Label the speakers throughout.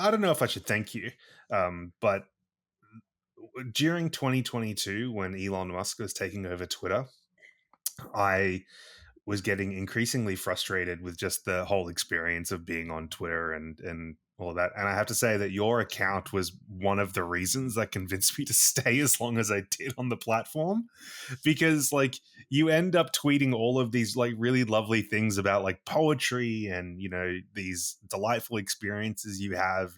Speaker 1: I don't know if I should thank you, but during 2022, when Elon Musk was taking over Twitter, I was getting increasingly frustrated with just the whole experience of being on Twitter and all that. And I have to say that your account was one of the reasons that convinced me to stay as long as I did on the platform, because like you end up tweeting all of these like really lovely things about like poetry and these delightful experiences you have,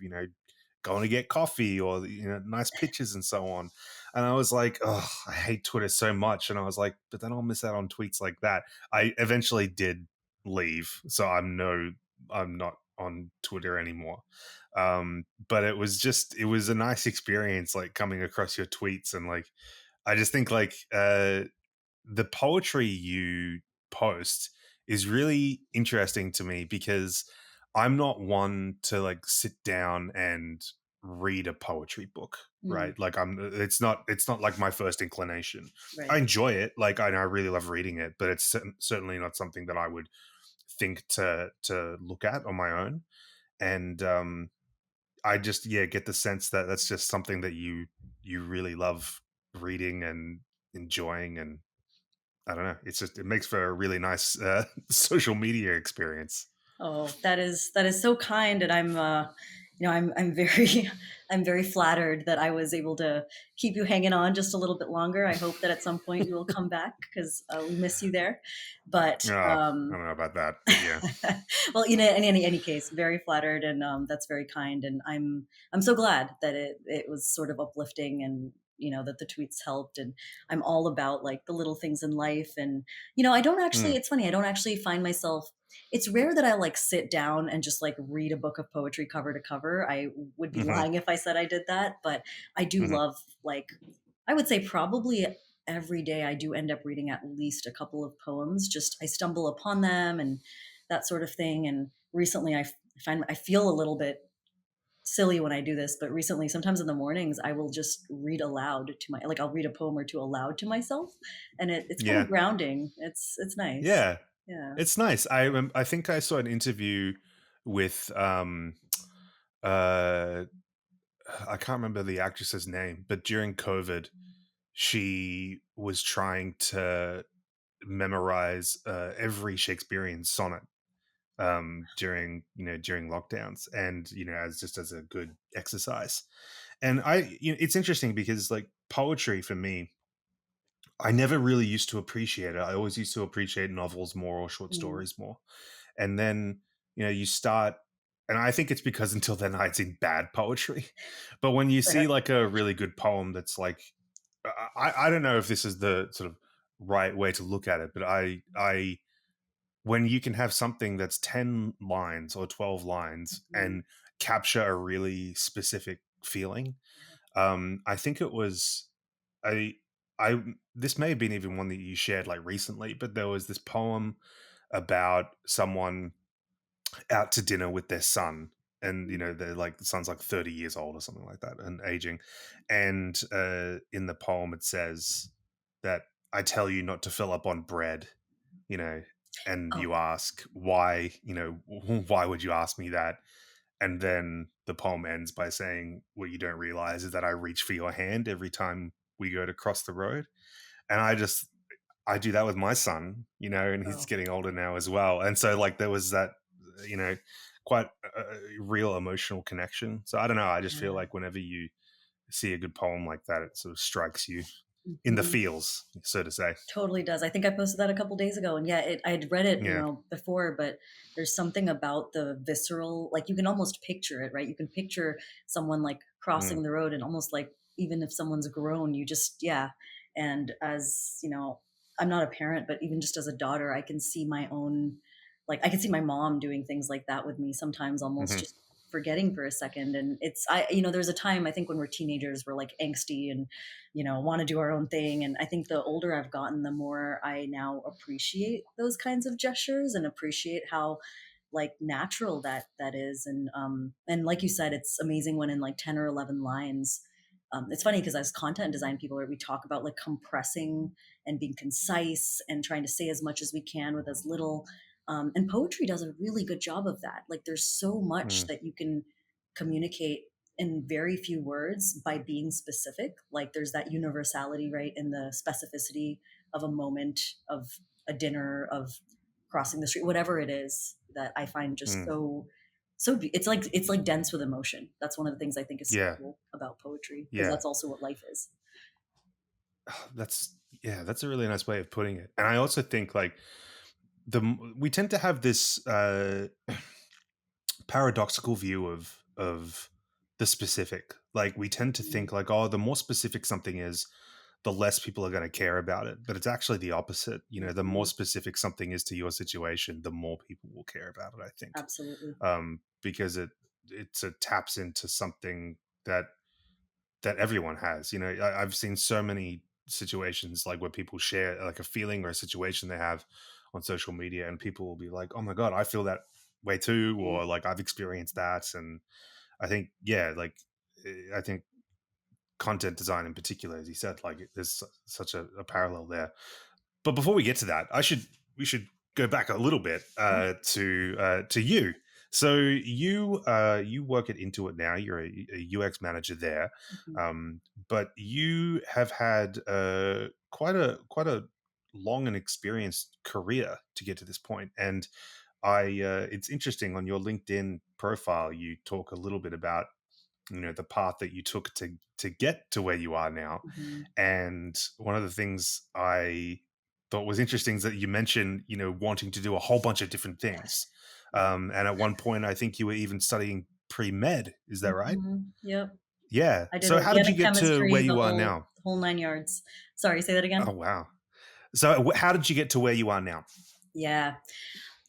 Speaker 1: going to get coffee or nice pictures and so on. And I was like, oh, I hate Twitter so much. And I was like, but then I'll miss out on tweets like that. I eventually did leave, so I'm not on Twitter anymore. But it was a nice experience, like coming across your tweets. And like I just think like the poetry you post is really interesting to me, because I'm not one to like sit down and read a poetry book,
Speaker 2: Mm,
Speaker 1: right? Like it's not like my first inclination. I
Speaker 2: right.
Speaker 1: enjoy it, like I really love reading it, but it's certainly not something that I would think to look at on my own. And I just get the sense that that's just something that you really love reading and enjoying. And I don't know. It makes for a really nice social media experience.
Speaker 2: Oh, that is so kind, and I'm very I'm very flattered that I was able to keep you hanging on just a little bit longer. I hope that at some point you will come back because we miss you there. But
Speaker 1: I don't know about that, but yeah.
Speaker 2: well, in any case, very flattered, and that's very kind, and I'm so glad that it was sort of uplifting, and that the tweets helped, and I'm all about like the little things in life, and I don't actually.
Speaker 1: Mm,
Speaker 2: It's funny, I don't actually find myself. It's rare that I like sit down and just like read a book of poetry cover to cover. I would be
Speaker 1: hmm
Speaker 2: lying if I said I did that, but I do
Speaker 1: hmm
Speaker 2: love like I would say probably every day I do end up reading at least a couple of poems. Just I stumble upon them and that sort of thing. And recently find I feel a little bit silly when I do this, but recently sometimes in the mornings I will just read aloud to my like I'll read a poem or two aloud to myself, and it's kind of
Speaker 1: Yeah,
Speaker 2: grounding. It's nice.
Speaker 1: yeah.
Speaker 2: Yeah.
Speaker 1: It's nice. I think I saw an interview with uh I can't remember the actress's name, but during COVID, she was trying to memorize every Shakespearean sonnet during during lockdowns, and as just as a good exercise. And it's interesting because like poetry for me, I never really used to appreciate it. I always used to appreciate novels more or short
Speaker 2: Mm.
Speaker 1: stories more. And then, you start, and I think it's because until then I'd seen bad poetry. But when you see
Speaker 2: Fair.
Speaker 1: like a really good poem that's like, I don't know if this is the sort of right way to look at it, but when you can have something that's 10 lines or 12 lines
Speaker 2: Mm.
Speaker 1: and capture a really specific feeling. I think it was I I this may have been even one that you shared like recently, but there was this poem about someone out to dinner with their son, and they're like the son's like 30 years old or something like that and aging. And in the poem it says that I tell you not to fill up on bread, you know and
Speaker 2: Oh,
Speaker 1: you ask why, why would you ask me that? And then the poem ends by saying, what you don't realize is that I reach for your hand every time we go to cross the road. And I do that with my son, and he's
Speaker 2: oh,
Speaker 1: getting older now as well. And so like there was that, you know, quite a real emotional connection. So I don't know. I just feel
Speaker 2: yeah.
Speaker 1: like whenever you see a good poem like that, it sort of strikes you in the
Speaker 2: Mhm.
Speaker 1: feels, so to say.
Speaker 2: Totally does. I think I posted that a couple days ago, and yeah, I had read it,
Speaker 1: Yeah.
Speaker 2: before, but there's something about the visceral, like you can almost picture it, right? You can picture someone like
Speaker 1: Mm,
Speaker 2: crossing the road, and almost like even if someone's grown, you just yeah. And as I'm not a parent, but even just as a daughter, I can see my own, like I can see my mom doing things like that with me sometimes, almost
Speaker 1: hmm
Speaker 2: just forgetting for a second. And it's there's a time I think when we're teenagers, we're like angsty and want to do our own thing. And I think the older I've gotten, the more I now appreciate those kinds of gestures and appreciate how like natural that is. And like you said, it's amazing when in like 10 or 11 lines. It's funny because as content design people, we talk about like compressing and being concise and trying to say as much as we can with as little. And poetry does a really good job of that. Like there's so much
Speaker 1: mm,
Speaker 2: that you can communicate in very few words by being specific. Like there's that universality, right, in the specificity of a moment, of a dinner, of crossing the street, whatever it is that I find just
Speaker 1: Mm.
Speaker 2: it's like dense with emotion. That's one of the things I think is so
Speaker 1: Yeah.
Speaker 2: cool about poetry, because
Speaker 1: Yeah.
Speaker 2: that's also what life is.
Speaker 1: That's yeah, that's a really nice way of putting it. And I also think like we tend to have this paradoxical view of the specific. Like we tend to
Speaker 2: Mm,
Speaker 1: think like, oh, the more specific something is, the less people are going to care about it. But it's actually the opposite. You know, the more
Speaker 2: mhm.
Speaker 1: specific something is to your situation, the more people will care about it. I think,
Speaker 2: Absolutely.
Speaker 1: because it taps into something that everyone has. You know, I've seen so many situations like where people share like a feeling or a situation they have on social media, and people will be like, "Oh my god, I feel that way too,"
Speaker 2: Mhm.
Speaker 1: or like I've experienced that. And I think, yeah, like I think content design in particular, as you said, like there's such a parallel there. But before we get to that, we should go back a little bit
Speaker 2: Yeah.
Speaker 1: to you. So you work at Intuit now. You're a UX manager there,
Speaker 2: Mhm.
Speaker 1: um, but you have had quite a long and experienced career to get to this point. And it's interesting on your LinkedIn profile. You talk a little bit about, you know, the path that you took to get to where you are now.
Speaker 2: Mhm.
Speaker 1: And one of the things I thought was interesting is that you mentioned, you know, wanting to do a whole bunch of different things.
Speaker 2: Yeah.
Speaker 1: And at one point I think you were even studying pre-med, is that right?
Speaker 2: Mhm. Yep.
Speaker 1: Yeah,
Speaker 2: I did
Speaker 1: so how did you
Speaker 2: organic
Speaker 1: get to where
Speaker 2: chemistry,
Speaker 1: you are now?
Speaker 2: the whole 9 yards. Sorry, say that
Speaker 1: Oh
Speaker 2: again?
Speaker 1: wow. So how did you get to where you are now?
Speaker 2: Yeah.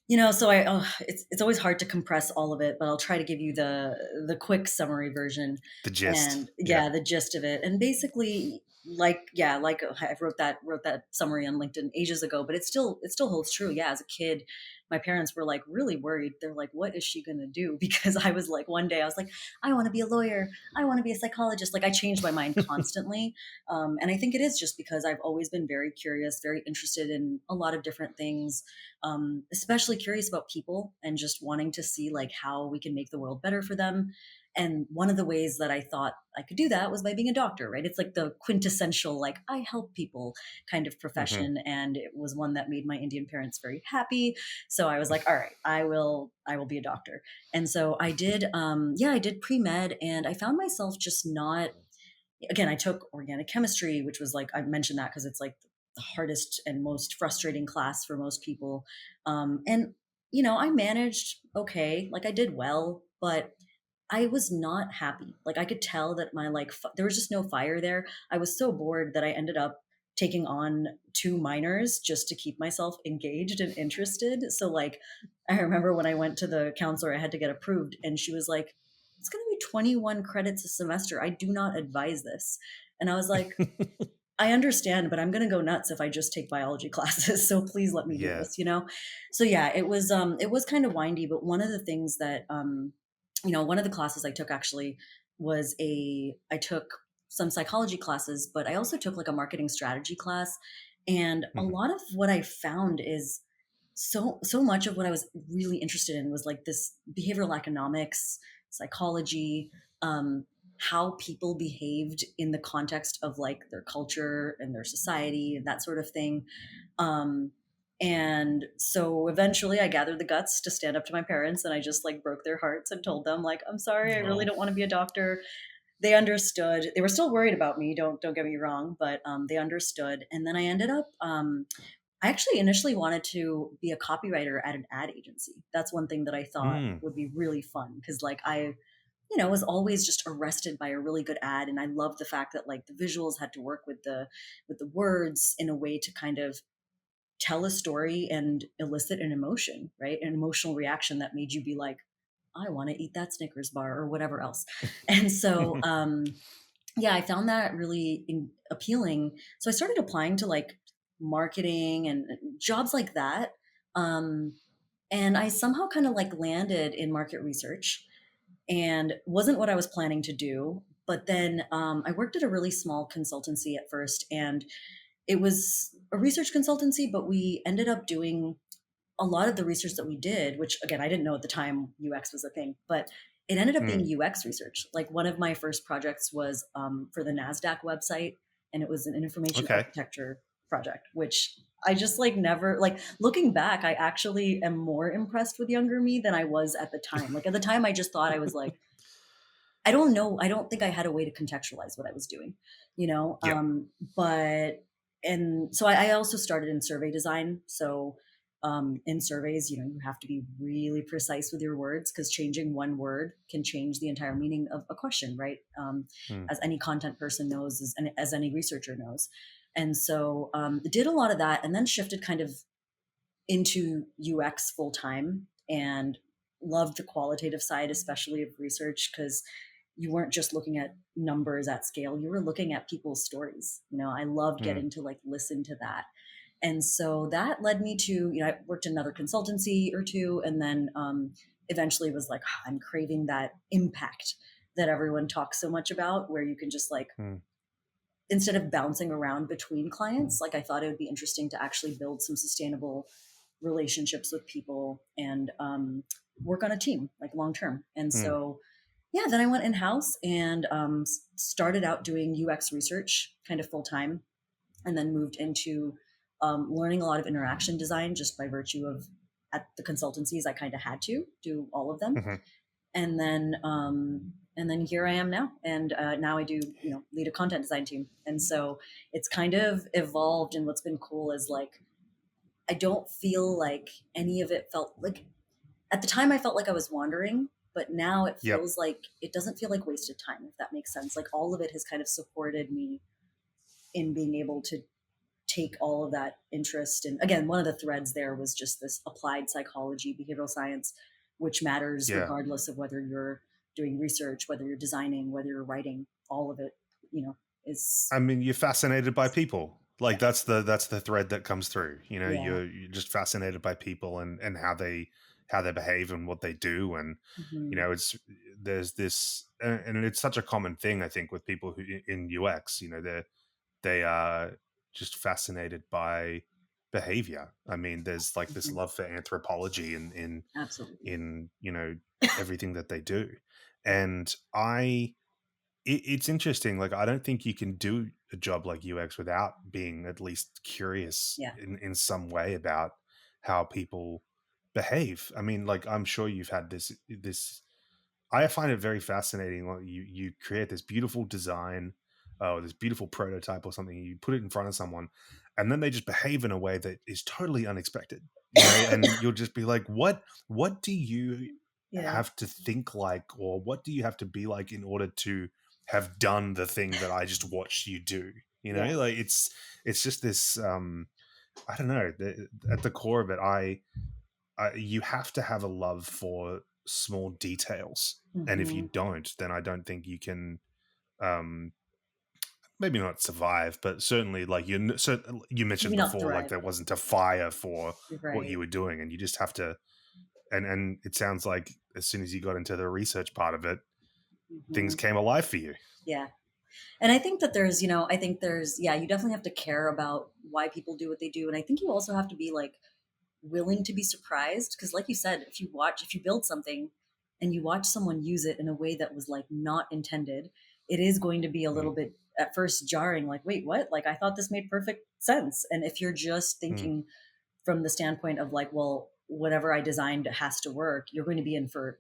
Speaker 2: You know, so it's always hard to compress all of it, but I'll try to give you the quick summary version,
Speaker 1: The gist.
Speaker 2: and
Speaker 1: Yeah.
Speaker 2: yeah, the gist of it. And basically, like I wrote that summary on LinkedIn ages ago, but it still holds true. Yeah, as a kid, my parents were like really worried. They're like, "What is she gonna do?" Because I was like, one day I was like, "I want to be a lawyer. I want to be a psychologist." Like I changed my mind constantly, and I think it is just because I've always been very curious, very interested in a lot of different things, especially curious about people and just wanting to see like how we can make the world better for them. And one of the ways that I thought I could do that was by being a doctor, right? It's like the quintessential, like, I help people kind of
Speaker 1: Hmm.
Speaker 2: profession. And it was one that made my Indian parents very happy. So I was like, all right, I will be a doctor. And so I did, I did pre med, and I found myself just not, again, I took organic chemistry, which was like, I mentioned that because it's like the hardest and most frustrating class for most people. And, you know, I managed okay, like I did well, but I was not happy. Like I could tell that my there was just no fire there. I was so bored that I ended up taking on two minors just to keep myself engaged and interested. So like I remember when I went to the counselor, I had to get approved, and she was like, "It's going to be 21 credits a semester. I do not advise this." And I was like, "I understand, but I'm going to go nuts if I just take biology classes. So please let me do
Speaker 1: Yeah.
Speaker 2: this, you know?" So yeah, it was kind of windy, but one of the things that you know, one of the classes I took actually was I took some psychology classes, but I also took like a marketing strategy class. And a
Speaker 1: Hmm.
Speaker 2: lot of what I found is so much of what I was really interested in was like this behavioral economics, psychology, how people behaved in the context of like their culture and their society and that sort of thing. Um, and so eventually I gathered the guts to stand up to my parents, and I just like broke their hearts and told them like, "I'm sorry, I really
Speaker 1: Oh.
Speaker 2: don't want to be a doctor." They understood. They were still worried about me, don't get me wrong, but they understood. And then I ended up I actually initially wanted to be a copywriter at an ad agency. That's one thing that I thought
Speaker 1: Mm.
Speaker 2: would be really fun, because like I, you know, was always just arrested by a really good ad, and I loved the fact that like the visuals had to work with the words in a way to kind of tell a story and elicit an emotion, right? An emotional reaction that made you be like, "I want to eat that Snickers bar," or whatever else. And so yeah, I found that really appealing. So I started applying to like marketing and jobs like that. Um, and I somehow kind of like landed in market research, and wasn't what I was planning to do. But then I worked at a really small consultancy at first, and it was a research consultancy, but we ended up doing a lot of the research that we did, which again, I didn't know at the time UX was a thing, but It ended up being
Speaker 1: Mm.
Speaker 2: UX research. Like one of my first projects was for the NASDAQ website, and it was an information
Speaker 1: Okay.
Speaker 2: architecture project, which I just like never like looking back, I actually am more impressed with younger me than I was at the time. Like at the time, I just thought I was like, I don't know. I don't think I had a way to contextualize what I was doing, you know?
Speaker 1: Yep.
Speaker 2: But, and so I also started in survey design. So, in surveys, you have to be really precise with your words because changing one word can change the entire meaning of a question, right?
Speaker 1: Mm.
Speaker 2: As any content person knows, as any researcher knows. And so, did a lot of that and then shifted kind of into UX full time and loved the qualitative side, especially of research, because you weren't just looking at numbers at scale, you were looking at people's stories. I loved
Speaker 1: Mm.
Speaker 2: getting to like listen to that. And so that led me to, I worked in another consultancy or two, and then eventually was like, "Ah, I'm craving that impact that everyone talks so much about, where you can just like,
Speaker 1: Mm.
Speaker 2: instead of bouncing around between clients, like I thought it would be interesting to actually build some sustainable relationships with people and work on a team like long term. And
Speaker 1: Mm.
Speaker 2: so, yeah, then I went in house and started out doing UX research kind of full time, and then moved into learning a lot of interaction design just by virtue of at the consultancies I kind of had to do all of them.
Speaker 1: Mhm.
Speaker 2: And then here I am now, and now I do lead a content design team, and so it's kind of evolved. And what's been cool is like I don't feel like any of it felt like at the time I felt like I was wandering, but now it
Speaker 1: Yep.
Speaker 2: feels like it doesn't feel like wasted time, if that makes sense. Like all of it has kind of supported me in being able to take all of that interest. And again, one of the threads there was just this applied psychology, behavioral science, which matters
Speaker 1: Yeah.
Speaker 2: regardless of whether you're doing research, whether you're designing, whether you're writing, all of it, you know, is
Speaker 1: I mean, you're fascinated by people.
Speaker 2: yeah,
Speaker 1: Like that's the thread that comes through.
Speaker 2: yeah.
Speaker 1: You're just fascinated by people and how they behave and what they do, and
Speaker 2: Hmm.
Speaker 1: it's there's this and it's such a common thing I think with people who in UX. They are just fascinated by behavior. I mean, there's like this
Speaker 2: Hmm.
Speaker 1: love for anthropology
Speaker 2: Absolutely.
Speaker 1: in everything that they do, and it's interesting. Like, I don't think you can do a job like UX without being at least curious
Speaker 2: Yeah.
Speaker 1: in some way about how people behave. I mean, like, I'm sure you've had this. I find it very fascinating. Like, you create this beautiful design, or this beautiful prototype or something. You put it in front of someone, and then they just behave in a way that is totally unexpected. And you'll just be like, What do you
Speaker 2: Yeah.
Speaker 1: have to think like, or what do you have to be like in order to have done the thing that I just watched you do?
Speaker 2: Yeah.
Speaker 1: Like it's just this. I don't know. At the core of it, you have to have a love for small details, and if you
Speaker 2: Hmm.
Speaker 1: don't, then I don't think you can. Um, Maybe not survive, but certainly, like you mentioned
Speaker 2: Maybe not
Speaker 1: before, like
Speaker 2: thrive.
Speaker 1: there wasn't a fire for what
Speaker 2: Right.
Speaker 1: you were doing, and you just have to. And it sounds like as soon as you got into the research part of it, things
Speaker 2: Hmm.
Speaker 1: came alive for you.
Speaker 2: Yeah. And I think that yeah, you definitely have to care about why people do what they do. And I think you also have to be like willing to be surprised. Cause like you said, if you build something and you watch someone use it in a way that was like not intended, it is going to be a little
Speaker 1: Mm.
Speaker 2: bit at first jarring. Like, wait, what? Like, I thought this made perfect sense. And if you're just
Speaker 1: Mm.
Speaker 2: thinking from the standpoint of like, well, whatever I designed has to work, you're going to be in for,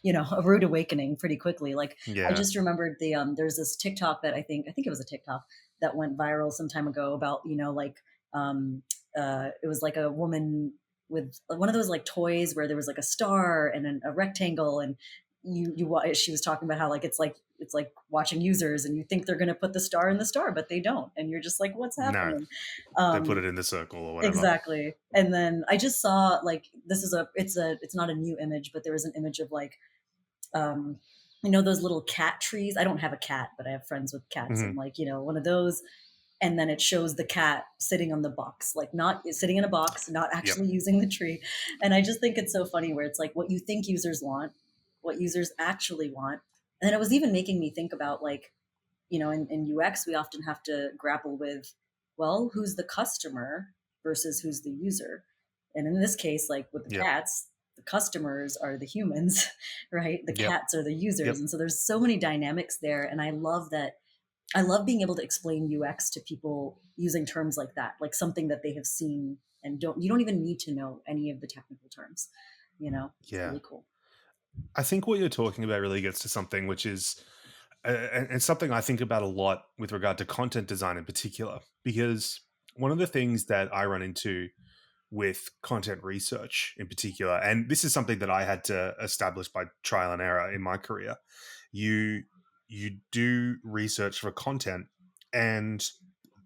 Speaker 2: a rude awakening pretty quickly. Like I
Speaker 1: Yeah.
Speaker 2: just remembered there's this TikTok that I think it was a TikTok that went viral some time ago about, like, um, it was like a woman with one of those like toys where there was like a star and a rectangle, and she was talking about how like it's like watching users and you think they're going to put the star in the star, but they don't. And you're just like, what's
Speaker 1: No,
Speaker 2: happening?
Speaker 1: they put
Speaker 2: Um,
Speaker 1: it in the circle or whatever.
Speaker 2: Exactly. And then I just saw like it's not a new image, but there was an image of like um those little cat trees. I don't have a cat, but I have friends with cats, and
Speaker 1: Hmm.
Speaker 2: like, one of those, and then it shows the cat sitting on the box, like not sitting in a box, not
Speaker 1: Yep.
Speaker 2: actually using the tree. And I just think it's so funny where it's like what you think users want, what users actually want. And then it was even making me think about like, in UX, we often have to grapple with, well, who's the customer versus who's the user. And in this case, like with the
Speaker 1: Yep.
Speaker 2: cats, the customers are the humans, right? The
Speaker 1: Yep.
Speaker 2: cats are the users.
Speaker 1: Yep.
Speaker 2: And so there's so many dynamics there. And I love that. I love being able to explain UX to people using terms like that, like something that they have seen and you don't even need to know any of the technical terms. It's
Speaker 1: Yeah.
Speaker 2: really cool.
Speaker 1: I think what you're talking about really gets to something which is, and something I think about a lot with regard to content design in particular, because one of the things that I run into with content research in particular, and this is something that I had to establish by trial and error in my career. You you do research for content, and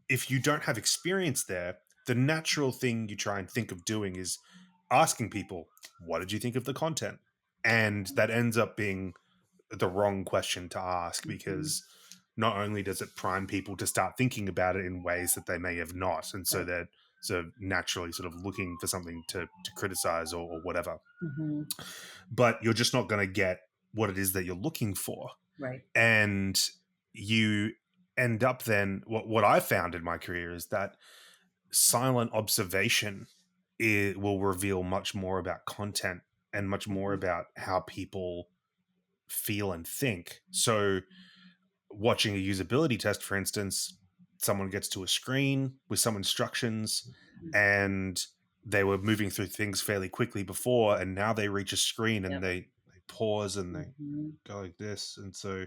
Speaker 1: if you don't have experience there, the natural thing you try and think of doing is asking people, "What did you think of the content?" And that ends up being the wrong question to ask,
Speaker 2: Hmm.
Speaker 1: because not only does it prime people to start thinking about it in ways that they may have not, and so
Speaker 2: Right.
Speaker 1: they're so naturally sort of looking for something to criticize, or whatever,
Speaker 2: Hmm.
Speaker 1: but you're just not going to get what it is that you're looking for.
Speaker 2: Right.
Speaker 1: And you end up then, what I found in my career is that silent observation, it will reveal much more about content and much more
Speaker 2: Hmm.
Speaker 1: about how people feel and think. So watching a usability test, for instance, someone gets to a screen with some instructions, and they were moving through things fairly quickly before, and now they reach a screen and
Speaker 2: Yep.
Speaker 1: they pause and they
Speaker 2: Hmm.
Speaker 1: go like this. And so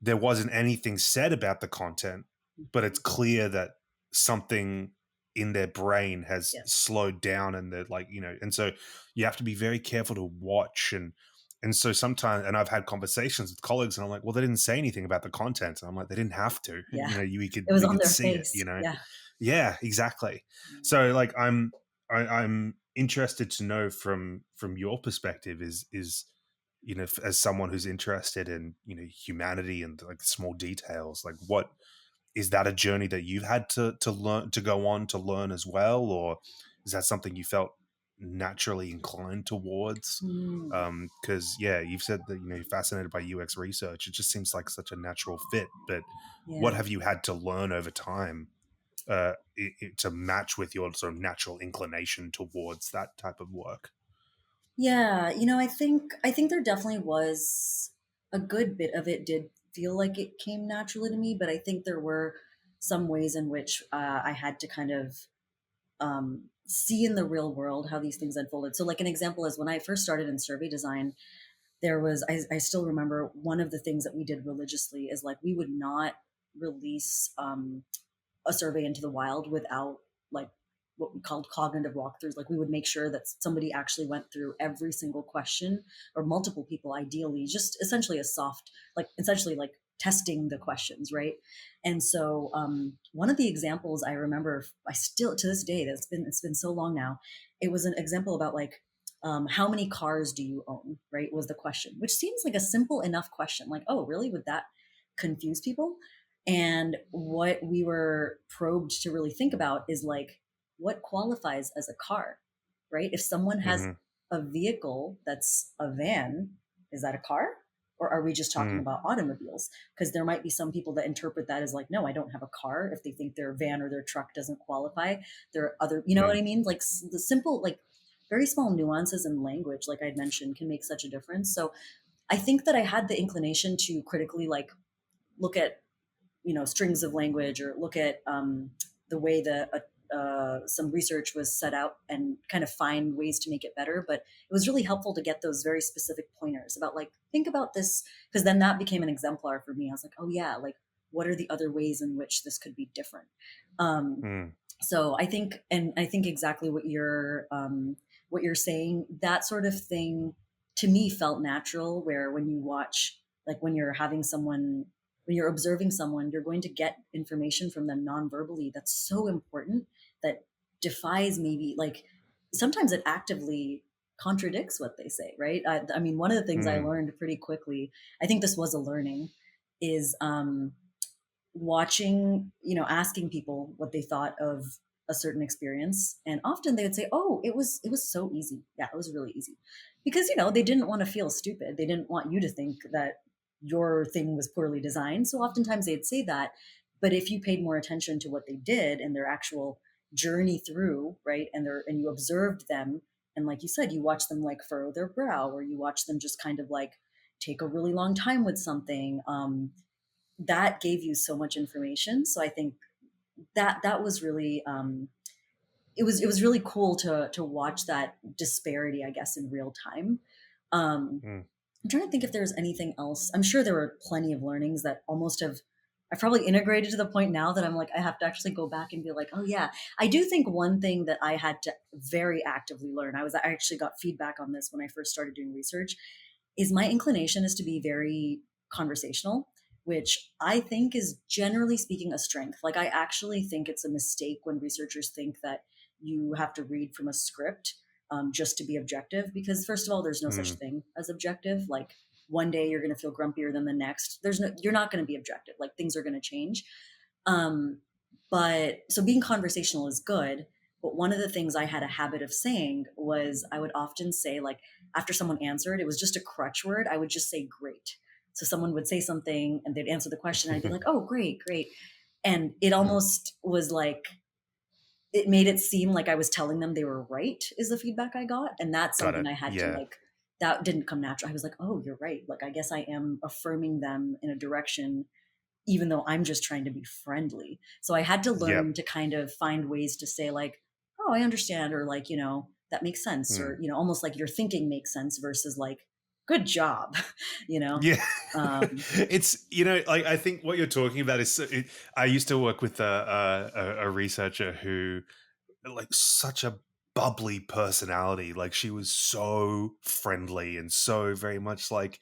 Speaker 1: there wasn't anything said about the content, but it's clear that something in their brain has
Speaker 2: Yes.
Speaker 1: slowed down, and they're like, and so you have to be very careful to watch. And so sometimes, and I've had conversations with colleagues, and I'm like, well, they didn't say anything about the content. And I'm like, they didn't have to.
Speaker 2: Yeah.
Speaker 1: We
Speaker 2: It was
Speaker 1: we
Speaker 2: on
Speaker 1: could
Speaker 2: their
Speaker 1: see it,
Speaker 2: face. Yeah.
Speaker 1: Yeah, exactly. So like I'm interested to know from your perspective, is as someone who's interested in humanity and like small details, like, what is that a journey that you've had to learn, to go on to learn as well, or is that something you felt naturally inclined towards?
Speaker 2: Mm.
Speaker 1: Because yeah, you've said that you're fascinated by UX research. It just seems like such a natural fit. But what
Speaker 2: Yeah.
Speaker 1: have you had to learn over time, to match with your sort of natural inclination towards that type of work?
Speaker 2: Yeah, I think there definitely was a good bit of it did feel like it came naturally to me, but I think there were some ways in which I had to kind of see in the real world how these things unfolded. So, like an example is when I first started in survey design, there was I still remember one of the things that we did religiously is like we would not release a survey into the wild without like what we called cognitive walkthroughs. Like we would make sure that somebody actually went through every single question, or multiple people ideally, just essentially a soft, like essentially like testing the questions, right? And so one of the examples I remember, I still to this day, it's been so long now. It was an example about like how many cars do you own, right? Was the question, which seems like a simple enough question. Like, oh, really? Would that confuse people? And what we were probed to really think about is like, what qualifies as a car, right? If someone has
Speaker 1: Hmm.
Speaker 2: a vehicle that's a van, is that a car? Or are we just talking
Speaker 1: Mm,
Speaker 2: about automobiles? Because there might be some people that interpret that as like, no, I don't have a car. If they think their van or their truck doesn't qualify, there are other, you know what
Speaker 1: mm,
Speaker 2: I mean? Like the simple, like very small nuances in language, like I'd mentioned, can make such a difference. So I think that I had the inclination to critically like look at strings of language, or look at the way that some research was set out and kind of find ways to make it better. But it was really helpful to get those very specific pointers about like think about this, because then that became an exemplar for me. I was like, oh yeah, like what are the other ways in which this could be different? um,
Speaker 1: mm,
Speaker 2: so I think exactly what you're saying, that sort of thing to me felt natural, where when you watch, like when you're observing someone, you're going to get information from them non-verbally that's so important, that defies maybe like sometimes it actively contradicts what they say, right? I mean, one of the things I
Speaker 1: mm,
Speaker 2: learned pretty quickly, I think this was a learning, is watching, asking people what they thought of a certain experience. And often they would say, "Oh, it was so easy. Yeah, it was really easy." Because, they didn't want to feel stupid. They didn't want you to think that your thing was poorly designed. So oftentimes they'd say that. But if you paid more attention to what they did and their actual journey through, right, and you observed them, And like you said, you watch them like furrow their brow, or you watch them just kind of like take a really long time with something. That gave you so much information. So I think that was really it was really cool to watch that disparity, I guess, in real time. Um,
Speaker 1: Mm.
Speaker 2: I'm trying to think if there's anything else. I'm sure there were plenty of learnings that almost have I've probably integrated to the point now that I'm like I have to actually go back and be like, oh yeah. I do think one thing that I had to very actively learn. I actually got feedback on this when I first started doing research is my inclination is to be very conversational, which I think is generally speaking a strength. Like I actually think it's a mistake when researchers think that you have to read from a script just to be objective, because first of all, there's no such
Speaker 1: Mm.
Speaker 2: thing as objective. Like one day you're going to feel grumpier than the next. You're not going to be objective. Like things are going to change. Um, but so being conversational is good. But one of the things I had a habit of saying was I would often say, like, after someone answered, it was just a crutch word. I would just say great. So someone would say something and they'd answer the question. I'd be like, oh, great, great. And it
Speaker 1: Mm.
Speaker 2: almost was like, it made it seem like I was telling them they were right, is the feedback I got. And that's
Speaker 1: Got
Speaker 2: something
Speaker 1: it.
Speaker 2: I had to
Speaker 1: Yeah.
Speaker 2: like, that didn't come natural. I was like, oh, you're right. Like, I guess I am affirming them in a direction even though I'm just trying to be friendly. So I had to
Speaker 1: Yep.
Speaker 2: learn to kind of find ways to say like, "Oh, I understand," or like, "That makes sense,"
Speaker 1: Mm.
Speaker 2: or almost like your thinking makes sense versus like, "Good job," you know.
Speaker 1: Yeah.
Speaker 2: Um,
Speaker 1: It's, like, I think what you're talking about is I used to work with a researcher who, like, such a bubbly personality. Like, she was so friendly and so very much like,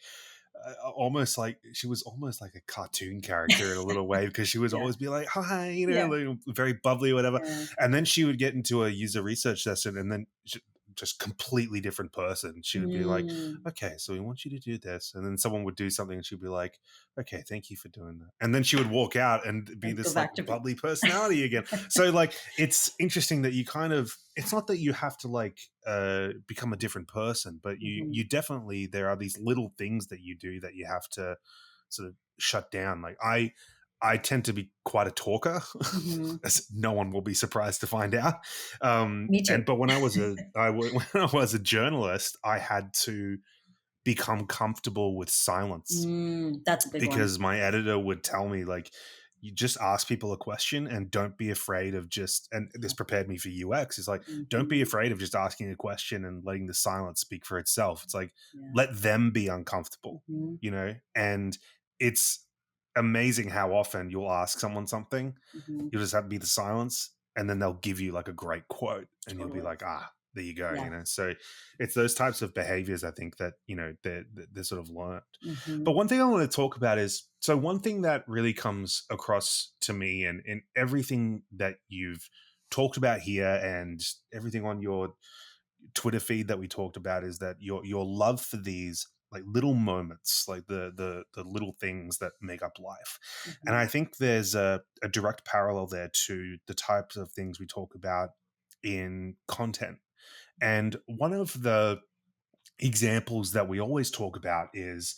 Speaker 1: almost like she was almost like a cartoon character in a little way, because she was
Speaker 2: yeah,
Speaker 1: always be like, hi,
Speaker 2: yeah,
Speaker 1: like, very bubbly, whatever.
Speaker 2: yeah.
Speaker 1: And then she would get into a user research session, and then just completely different person. She would be like,
Speaker 2: Mm,
Speaker 1: okay, so we want you to do this. And then someone would do something, and she'd be like, okay, thank you for doing that. And then she would walk out and be
Speaker 2: and go
Speaker 1: this like
Speaker 2: back to be.
Speaker 1: bubbly personality again. So, like, it's interesting that you kind of, it's not that you have to, like, become a different person, but you
Speaker 2: Hmm.
Speaker 1: definitely, there are these little things that you do that you have to sort of shut down. Like, I tend to be quite a talker,
Speaker 2: Hmm.
Speaker 1: as no one will be surprised to find out.
Speaker 2: Me too.
Speaker 1: And but when I was when I was a journalist, I had to become comfortable with silence,
Speaker 2: That's a big one.
Speaker 1: because my editor would tell me, like, you just ask people a question and don't be afraid of just, and this prepared me for UX, is like, don't be
Speaker 2: Hmm.
Speaker 1: afraid of just asking a question and letting the silence speak for itself. It's like,
Speaker 2: Yeah.
Speaker 1: let them be uncomfortable,
Speaker 2: Hmm.
Speaker 1: and it's amazing how often you'll ask someone something,
Speaker 2: Hmm.
Speaker 1: you'll just have to be the silence, and then they'll give you like a great quote, and you'll be
Speaker 2: Totally.
Speaker 1: like, ah, there you go.
Speaker 2: Yeah.
Speaker 1: So it's those types of behaviors, I think, that they're sort of learned.
Speaker 2: Hmm.
Speaker 1: But one thing I want to talk about is, so one thing that really comes across to me, and in everything that you've talked about here and everything on your Twitter feed that we talked about, is that your love for these, like, little moments, like the little things that make up life. And
Speaker 2: Hmm.
Speaker 1: I think there's a direct parallel there to the types of things we talk about in content. And one of the examples that we always talk about is,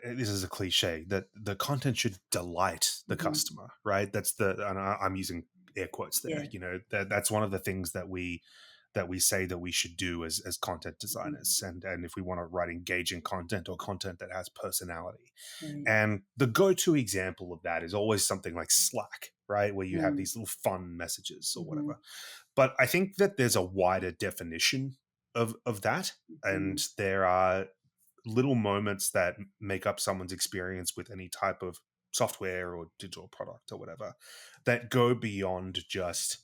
Speaker 1: this is a cliche, that the content should delight the
Speaker 2: Hmm.
Speaker 1: customer, right? That's the, and I'm using air quotes there.
Speaker 2: Yeah.
Speaker 1: That's one of the things that we say that we should do as content
Speaker 2: Hmm.
Speaker 1: designers, and if we want to write engaging content, or content that has personality.
Speaker 2: Right.
Speaker 1: And the go-to example of that is always something like Slack, right, where you have
Speaker 2: Mm.
Speaker 1: these little fun messages or
Speaker 2: Mhm.
Speaker 1: whatever. But I think that there's a wider definition of that,
Speaker 2: Mhm.
Speaker 1: and there are little moments that make up someone's experience with any type of software or digital product or whatever, that go beyond just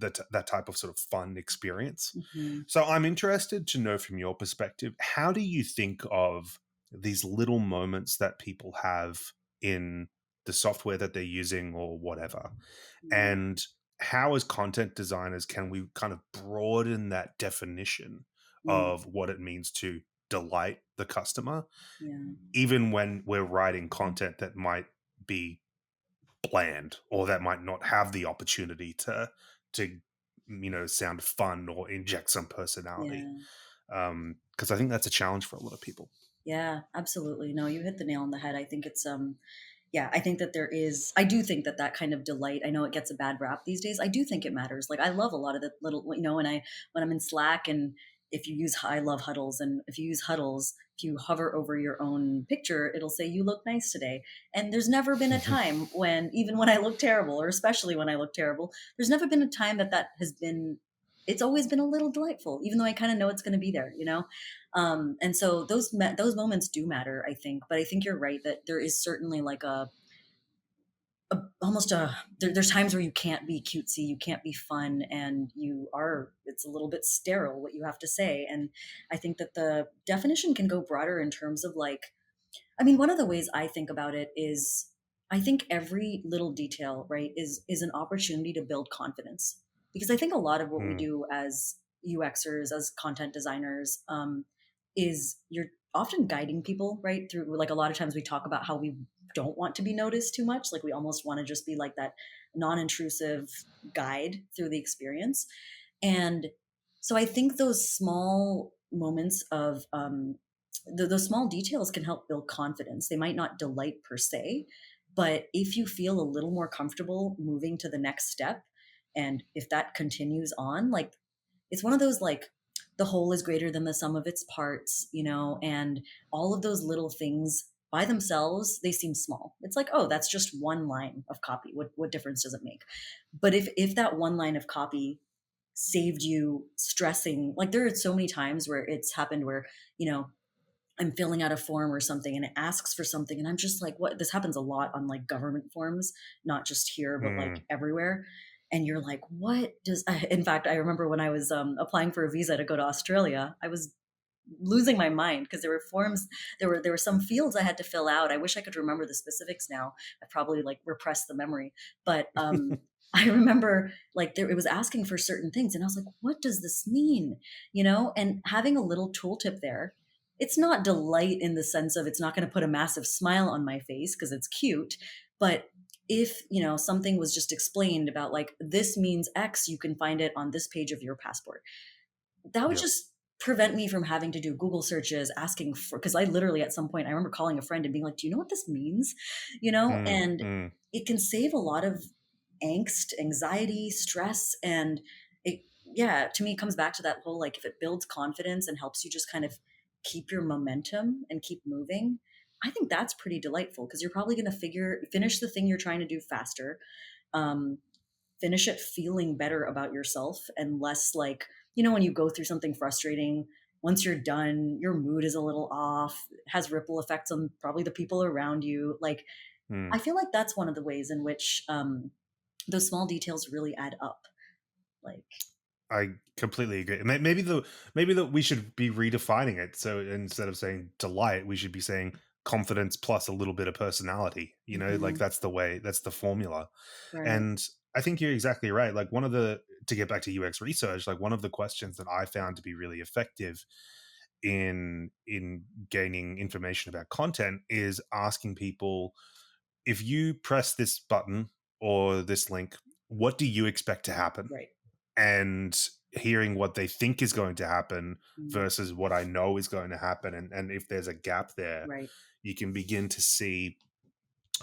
Speaker 1: that type of sort of fun experience.
Speaker 2: Mhm.
Speaker 1: So I'm interested to know, from your perspective, how do you think of these little moments that people have in the software that they're using or whatever,
Speaker 2: Yeah.
Speaker 1: and how, as content designers, can we kind of broaden that definition
Speaker 2: Mm.
Speaker 1: of what it means to delight the customer,
Speaker 2: Yeah.
Speaker 1: even when we're writing content that might be bland, or that might not have the opportunity to sound fun or inject some personality,
Speaker 2: Yeah.
Speaker 1: because I think that's a challenge for a lot of people.
Speaker 2: Yeah, absolutely. No, you hit the nail on the head. I think it's Yeah, I think that I do think that that kind of delight, I know it gets a bad rap these days. I do think it matters. Like, I love a lot of the little, when I'm in Slack, and if you use, I love huddles. And if you use huddles, if you hover over your own picture, it'll say, you look nice today. And there's never been a time when, even when I look terrible, or especially when I look terrible, there's never been a time that that has been, it's always been a little delightful, even though I kind of know it's going to be there, you know? And so those moments do matter, I think. But I think you're right that there is certainly like almost there's times where you can't be cutesy, you can't be fun, and it's a little bit sterile what you have to say. And I think that the definition can go broader in terms of like, I mean, one of the ways I think about it is, I think every little detail, right, is an opportunity to build confidence. Because I think a lot of what we
Speaker 1: Mm,
Speaker 2: do as UXers, as content designers, is you're often guiding people right through. Like, a lot of times we talk about how we don't want to be noticed too much. Like, we almost want to just be like that non-intrusive guide through the experience. And so I think those small moments of those small details can help build confidence. They might not delight per se, but if you feel a little more comfortable moving to the next step, and if that continues on, like, it's one of those, like, the whole is greater than the sum of its parts, and all of those little things by themselves, they seem small. It's like, oh, that's just one line of copy. What difference does it make? But if that one line of copy saved you stressing, like, there are so many times where it's happened where, you know, I'm filling out a form or something and it asks for something, and I'm just like, what? This happens a lot on like government forms, not just here but like
Speaker 1: mm,
Speaker 2: everywhere. And you're like, what does in fact, I remember when I was applying for a visa to go to Australia, I was losing my mind because there were forms, there were some fields I had to fill out. I wish I could remember the specifics now. I probably like repressed the memory. But I remember, like, it was asking for certain things, and I was like, what does this mean? And having a little tooltip there, it's not delight in the sense of, it's not going to put a massive smile on my face because it's cute. But if, something was just explained about, like, this means X, you can find it on this page of your passport, that would
Speaker 1: yep.
Speaker 2: just prevent me from having to do Google searches asking for, because I literally, at some point, I remember calling a friend and being like, do you know what this means?
Speaker 1: Mm,
Speaker 2: And
Speaker 1: mm,
Speaker 2: it can save a lot of angst, anxiety, stress. And it, yeah, to me, it comes back to that whole, like, if it builds confidence and helps you just kind of keep your momentum and keep moving, I think that's pretty delightful, because you're probably going to finish the thing you're trying to do faster. Um, Finish it feeling better about yourself, and less like, when you go through something frustrating, once you're done, your mood is a little off, it has ripple effects on probably the people around you. Like,
Speaker 1: mm.
Speaker 2: I feel like that's one of the ways in which those small details really add up. Like,
Speaker 1: I completely agree. Maybe the we should be redefining it. So instead of saying delight, we should be saying confidence plus a little bit of personality. Like
Speaker 2: mhm,
Speaker 1: that's the way, that's the formula.
Speaker 2: right,
Speaker 1: And I think you're exactly right. Like one of the to get back to UX research, like one of the questions that I found to be really effective in gaining information about content is asking people, if you press this button or this link, what do you expect to happen?
Speaker 2: right,
Speaker 1: And hearing what they think is going to happen
Speaker 2: mm,
Speaker 1: versus what I know is going to happen. And if there's a gap there,
Speaker 2: right,
Speaker 1: you can begin to see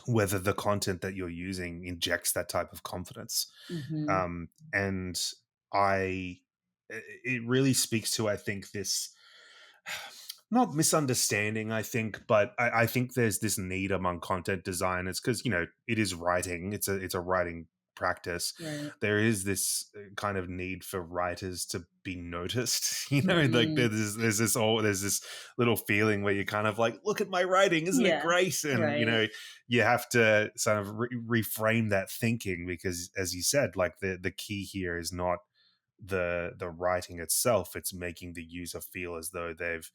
Speaker 1: whether the content that you're using injects that type of confidence.
Speaker 2: hmm,
Speaker 1: And I, it really speaks to, I think, this not misunderstanding, I think, but I think there's this need among content designers because it is writing. It's a writing practice.
Speaker 2: right,
Speaker 1: There is this kind of need for writers to be noticed. Like
Speaker 2: hmm,
Speaker 1: there's this little feeling where you're kind of like, look at my writing, isn't it
Speaker 2: yeah,
Speaker 1: great? And
Speaker 2: right,
Speaker 1: you have to sort of reframe that thinking because, as you said, like the key here is not the writing itself. It's making the user feel as though they've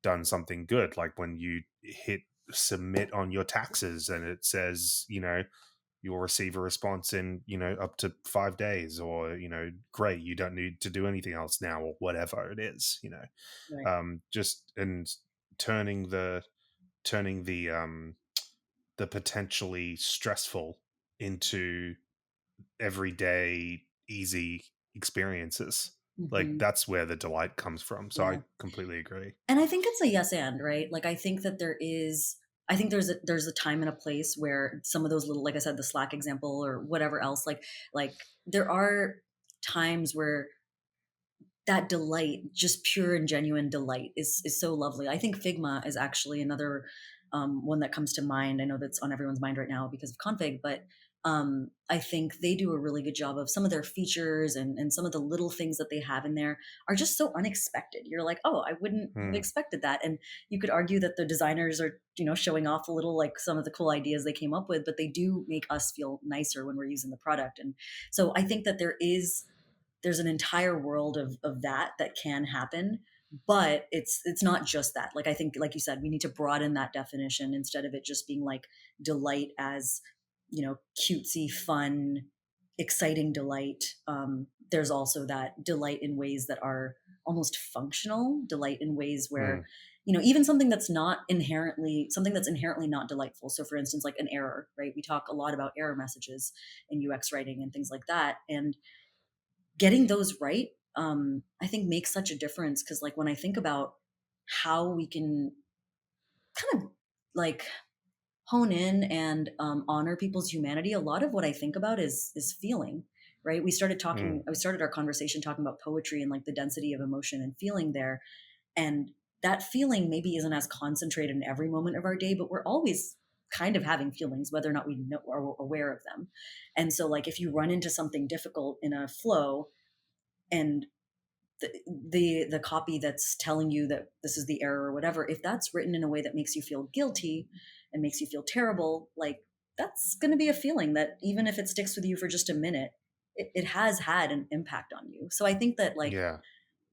Speaker 1: done something good. Like when you hit submit on your taxes and it says, you'll receive a response in, up to 5 days, or, great, you don't need to do anything else now, or whatever it is,
Speaker 2: right,
Speaker 1: just and turning the turning the potentially stressful into everyday easy experiences. Like
Speaker 2: hmm,
Speaker 1: that's where the delight comes from. So I
Speaker 2: yeah.
Speaker 1: completely agree.
Speaker 2: And I think it's a yes and, right? Like, I think that there is, I think there's a time and a place where some of those little, like I said, the Slack example or whatever else, like there are times where that delight, just pure and genuine delight, is so lovely. I think Figma is actually another one that comes to mind. I know that's on everyone's mind right now because of config, but I think they do a really good job of some of their features, and some of the little things that they have in there are just so unexpected. You're like, oh, I wouldn't have
Speaker 1: Mm,
Speaker 2: expected that. And you could argue that the designers are, showing off a little, like some of the cool ideas they came up with, but they do make us feel nicer when we're using the product. And so I think that there's an entire world of that can happen, but it's not just that. Like, I think, like you said, we need to broaden that definition instead of it just being like delight as, cutesy, fun, exciting delight. There's also that delight in ways that are almost functional, delight in ways where,
Speaker 1: mm,
Speaker 2: even something that's inherently not delightful. So for instance, like an error, right? We talk a lot about error messages in UX writing and things like that, and getting those right, I think makes such a difference. Because like when I think about how we can kind of like hone in and honor people's humanity, a lot of what I think about is feeling. Right? We started
Speaker 1: mm.
Speaker 2: talking. We started our conversation talking about poetry and like the density of emotion and feeling there, and that feeling maybe isn't as concentrated in every moment of our day, but we're always kind of having feelings, whether or not we know or are aware of them. And so, like, if you run into something difficult in a flow, and the copy that's telling you that this is the error or whatever, if that's written in a way that makes you feel guilty and makes you feel terrible, like, that's going to be a feeling that even if it sticks with you for just a minute, it has had an impact on you. So I think that, like,
Speaker 1: Yeah.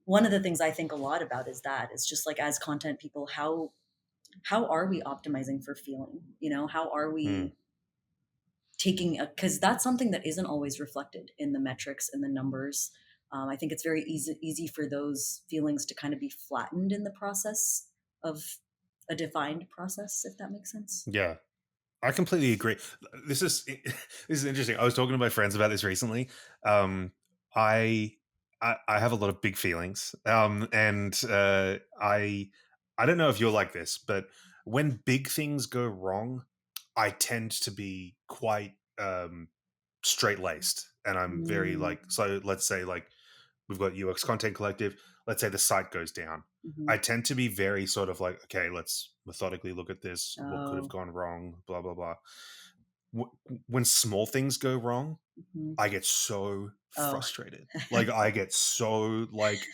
Speaker 2: one of the things I think a lot about is just like, as content people, how are we optimizing for feeling? How are
Speaker 1: Mm.
Speaker 2: we taking a, because that's something that isn't always reflected in the metrics and the numbers. I think it's very easy for those feelings to kind of be flattened in the process of a defined process, if that makes sense.
Speaker 1: Yeah. I completely agree. This is this is interesting. I was talking to my friends about this recently. Um, I, I have a lot of big feelings, and I don't know if you're like this, but when big things go wrong, I tend to be quite straight laced, and I'm very
Speaker 2: Mm,
Speaker 1: like. So let's say like we've got UX Content Collective. Let's say the site goes down.
Speaker 2: hmm.
Speaker 1: I tend to be very sort of like, okay, let's methodically look at this. What could have
Speaker 2: Oh,
Speaker 1: gone wrong? Blah blah blah. When small things go wrong,
Speaker 2: hmm.
Speaker 1: I get so
Speaker 2: Oh,
Speaker 1: frustrated. Like I get so like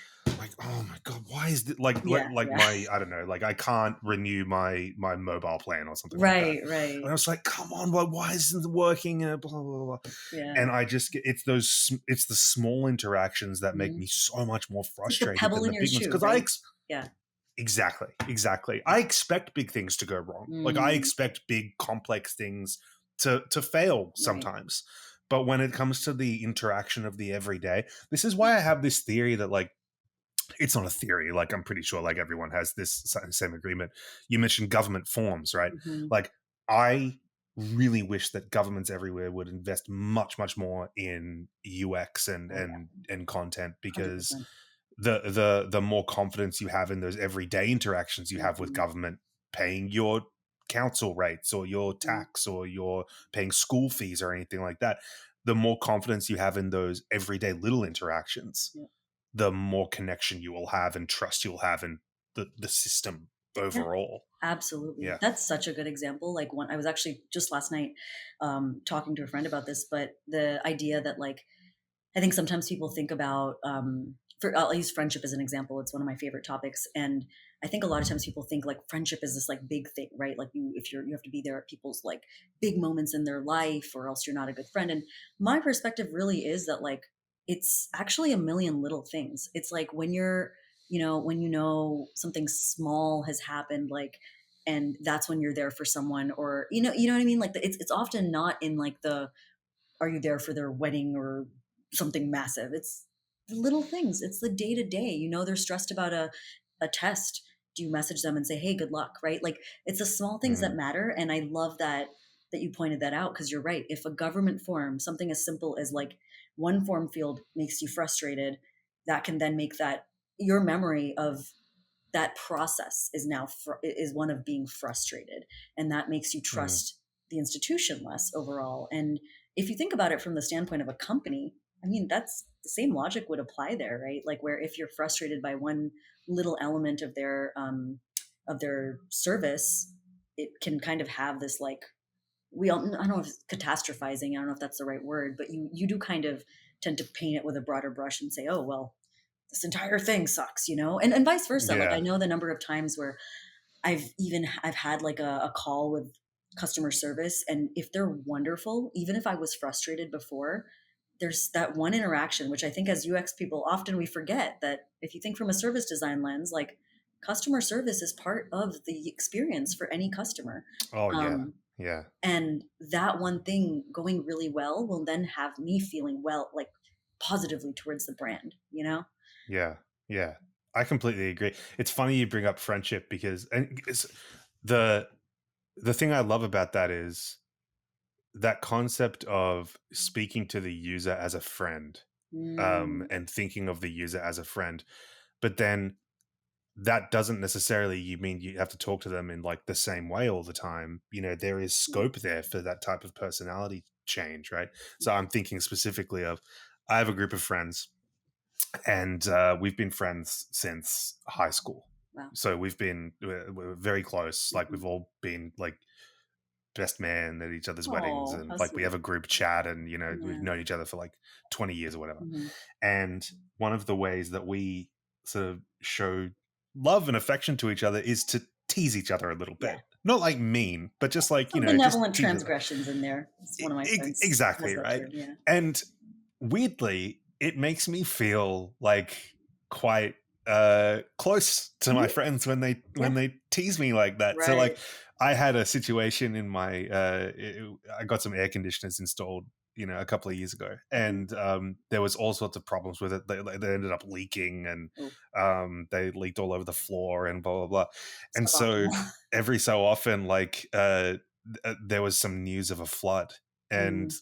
Speaker 1: oh my god, why is it
Speaker 2: yeah,
Speaker 1: like
Speaker 2: yeah.
Speaker 1: my I don't know, like I can't renew my mobile plan or something like that.
Speaker 2: Right, right.
Speaker 1: And I was like, come on, why isn't it working? Blah blah blah.
Speaker 2: Yeah.
Speaker 1: And I just get it's the small interactions that make
Speaker 2: Mhm.
Speaker 1: me so much more
Speaker 2: It's like the
Speaker 1: frustrated
Speaker 2: pebble
Speaker 1: than
Speaker 2: in
Speaker 1: the
Speaker 2: your
Speaker 1: big ones
Speaker 2: shoe,
Speaker 1: because
Speaker 2: right? Yeah.
Speaker 1: exactly. I expect big things to go wrong. Like I
Speaker 2: Mm,
Speaker 1: expect big complex things to fail
Speaker 2: right.
Speaker 1: sometimes. But when it comes to the interaction of the everyday, this is why I have this theory that like it's not a theory. Like I'm pretty sure like everyone has this same agreement. You mentioned government forms, right?
Speaker 2: Hmm.
Speaker 1: Like I really wish that governments everywhere would invest much more in UX and
Speaker 2: Oh yeah,
Speaker 1: and content because
Speaker 2: 100%.
Speaker 1: the more confidence you have in those everyday interactions you have with
Speaker 2: Hmm.
Speaker 1: government, paying your council rates or your
Speaker 2: Hmm.
Speaker 1: tax or your paying school fees or anything like that, the more confidence you have in those everyday little interactions,
Speaker 2: Yeah.
Speaker 1: the more connection you will have and trust you'll have in the system
Speaker 2: Yeah.
Speaker 1: overall.
Speaker 2: Absolutely.
Speaker 1: Yeah.
Speaker 2: That's such a good example. Like, one, I was actually just last night talking to a friend about this, but the idea that, like, I think sometimes people think about, I'll use friendship as an example. It's one of my favorite topics. And I think a lot of times people think like friendship is this like big thing, right? Like, you have to be there at people's like big moments in their life or else you're not a good friend. And my perspective really is that, like, it's actually a million little things. It's like when when something small has happened, like, and that's when you're there for someone, or, what I mean? Like, it's often not in like the, are you there for their wedding or something massive? It's the little things. It's the day to day. They're stressed about a test. Do you message them and say, "Hey, good luck," right? Like, it's the small things that
Speaker 1: Mhm.
Speaker 2: matter. And I love that you pointed that out, because you're right. If a government form, something as simple as like one form field makes you frustrated, that can then make that your memory of that process is now is one of being frustrated, and that makes you
Speaker 1: Mm.
Speaker 2: trust the institution less overall. And if you think about it from the standpoint of a company, I mean, that's the same logic would apply there, right? Like, where if you're frustrated by one little element of their service, it can kind of have this, like, we all, I don't know if it's catastrophizing, I don't know if that's the right word, but you do kind of tend to paint it with a broader brush and say, oh well, this entire thing sucks, and vice versa. Like, I
Speaker 1: Yeah.
Speaker 2: know the number of times where I've had like a call with customer service, and if they're wonderful, even if I was frustrated before, there's that one interaction, which I think as UX people often we forget, that if you think from a service design lens, like, customer service is part of the experience for any customer.
Speaker 1: Oh yeah.
Speaker 2: Um,
Speaker 1: Yeah.
Speaker 2: and that one thing going really well will then have me feeling well, like, positively towards the brand.
Speaker 1: Yeah. Yeah. I completely agree. It's funny you bring up friendship because the the thing I love about that is that concept of speaking to the user as a friend,
Speaker 2: Mm,
Speaker 1: and thinking of the user as a friend. But then that doesn't necessarily you mean you have to talk to them in like the same way all the time. There is
Speaker 2: yeah,
Speaker 1: scope there for that type of personality change, right? So I'm thinking specifically of I have a group of friends and we've been friends since high school.
Speaker 2: wow.
Speaker 1: So we're very close. Like
Speaker 2: Mhm.
Speaker 1: we've all been like best man at each other's weddings,
Speaker 2: Oh,
Speaker 1: and
Speaker 2: how
Speaker 1: like we
Speaker 2: sweet.
Speaker 1: have a group chat, and we've
Speaker 2: Yeah.
Speaker 1: known each other for like 20 years or whatever.
Speaker 2: Mhm.
Speaker 1: And one of the ways that we sort of show love and affection to each other is to tease each other a little
Speaker 2: Yeah.
Speaker 1: bit, not like mean, but just like
Speaker 2: Some
Speaker 1: just
Speaker 2: benevolent
Speaker 1: tease each other.
Speaker 2: transgressions in there. One of my friends has
Speaker 1: Exactly,
Speaker 2: that
Speaker 1: right?
Speaker 2: term, yeah.
Speaker 1: And weirdly, it makes me feel like quite close to my
Speaker 2: Mhm.
Speaker 1: friends when they
Speaker 2: Yeah.
Speaker 1: tease me like that. So like
Speaker 2: Right.
Speaker 1: I had a situation in my I got some air conditioners installed a couple of years ago,
Speaker 2: Mhm.
Speaker 1: and there was all sorts of problems with it. They ended up leaking, and
Speaker 2: Oh,
Speaker 1: they leaked all over the floor and blah blah blah. And so
Speaker 2: suboptimal.
Speaker 1: every so often there was some news of a flood, and
Speaker 2: Mm.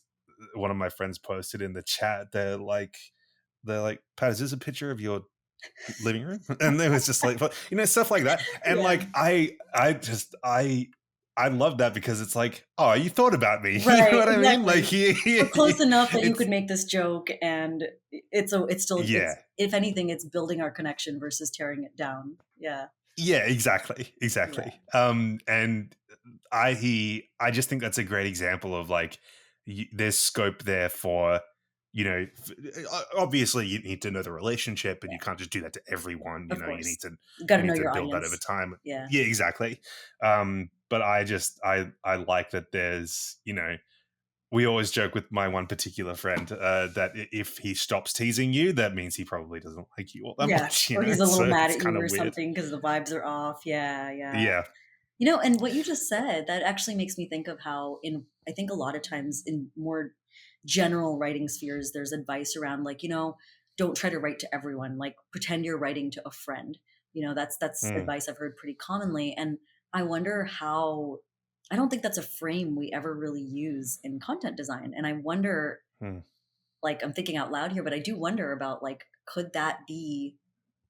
Speaker 1: one of my friends posted in the chat, they're like, Pat, is this a picture of your living room? And it was just like, stuff like that. And
Speaker 2: Yeah.
Speaker 1: like, I love that because it's like, oh, you thought about me. You know
Speaker 2: Right,
Speaker 1: what I mean?
Speaker 2: exactly.
Speaker 1: Like,
Speaker 2: We're close enough that you
Speaker 1: it's,
Speaker 2: could make this joke, and it's still,
Speaker 1: yeah,
Speaker 2: if anything, it's building our connection versus tearing it down. Yeah.
Speaker 1: yeah, exactly,
Speaker 2: Yeah.
Speaker 1: exactly. And I just think that's a great example of like, there's scope there for, obviously you need to know the relationship, and
Speaker 2: Yeah.
Speaker 1: you can't just do that to everyone.
Speaker 2: Of
Speaker 1: You
Speaker 2: course.
Speaker 1: need to
Speaker 2: You gotta
Speaker 1: you
Speaker 2: know
Speaker 1: need to
Speaker 2: your
Speaker 1: build that over
Speaker 2: audience.
Speaker 1: time.
Speaker 2: Yeah.
Speaker 1: Yeah, exactly. But I like that there's, we always joke with my one particular friend that if he stops teasing you, that means he probably doesn't like you all that
Speaker 2: Yeah.
Speaker 1: much,
Speaker 2: Or he's a little
Speaker 1: So
Speaker 2: mad
Speaker 1: it's
Speaker 2: at
Speaker 1: kind
Speaker 2: you
Speaker 1: of
Speaker 2: or
Speaker 1: weird.
Speaker 2: something because the vibes are off. Yeah, yeah.
Speaker 1: Yeah.
Speaker 2: And what you just said, that actually makes me think of how, I think a lot of times in more general writing spheres, there's advice around, like, don't try to write to everyone. Like, pretend you're writing to a friend. That's
Speaker 1: Mm,
Speaker 2: advice I've heard pretty commonly. And I wonder how, I don't think that's a frame we ever really use in content design. And I wonder,
Speaker 1: mm,
Speaker 2: like, I'm thinking out loud here, but I do wonder about, like, could that be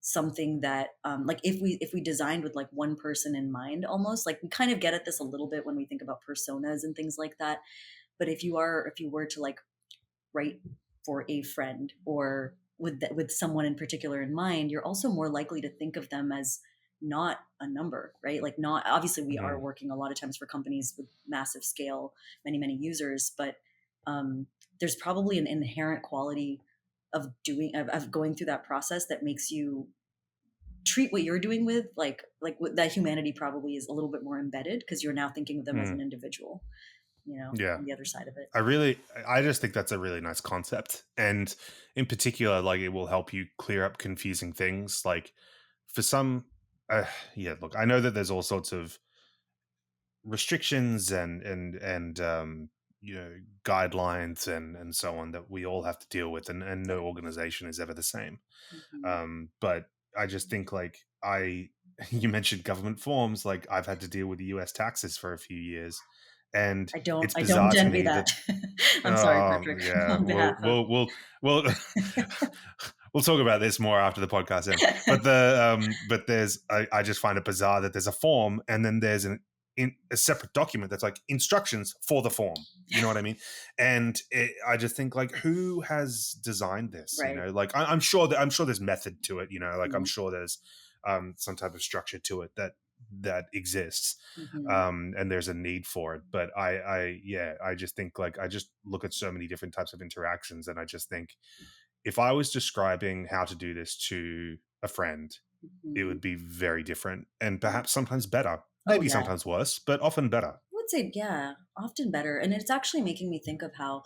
Speaker 2: something that, like, if we designed with like one person in mind, almost like we kind of get at this a little bit when we think about personas and things like that. But if you were to, like, write for a friend, or with someone in particular in mind, you're also more likely to think of them as not a number, right? Like, not, obviously we are
Speaker 1: mm,
Speaker 2: working a lot of times for companies with massive scale, many users, but um, there's probably an inherent quality of going through that process that makes you treat what you're doing with, that humanity probably is a little bit more embedded, because you're now thinking of them as
Speaker 1: mm.
Speaker 2: an individual,
Speaker 1: Yeah.
Speaker 2: on the other side of it.
Speaker 1: I just think that's a really nice concept. And in particular, like it will help you clear up confusing things. Like for some, yeah, look, I know that there's all sorts of restrictions and guidelines and so on that we all have to deal with, and
Speaker 2: Yeah.
Speaker 1: no organization is ever the same.
Speaker 2: Mhm.
Speaker 1: But I just think like you mentioned government forms. Like I've had to deal with the US taxes for a few years, and it's
Speaker 2: I don't
Speaker 1: bizarre to
Speaker 2: envy
Speaker 1: me
Speaker 2: that.
Speaker 1: that
Speaker 2: I'm sorry, Patrick,
Speaker 1: yeah,
Speaker 2: on behalf of.
Speaker 1: we'll we'll talk about this more after the podcast ends. But there's I just find it bizarre that there's a form and then there's a separate document that's like instructions for the form. You know what I mean? And I just think like, who has designed this? You
Speaker 2: Right.
Speaker 1: know, like I'm sure there's method to it. You know, like I'm
Speaker 2: Mhm.
Speaker 1: sure there's some type of structure to it that exists,
Speaker 2: Mhm.
Speaker 1: and there's a need for it. But yeah, I just think like I just look at so many different types of interactions, and I just think if I was describing how to do this to a friend, it
Speaker 2: Mhm.
Speaker 1: would be very different and
Speaker 2: Right.
Speaker 1: perhaps sometimes better.
Speaker 2: Oh,
Speaker 1: Maybe
Speaker 2: yeah.
Speaker 1: sometimes worse, but often better.
Speaker 2: I would say, yeah, often better. And it's actually making me think of how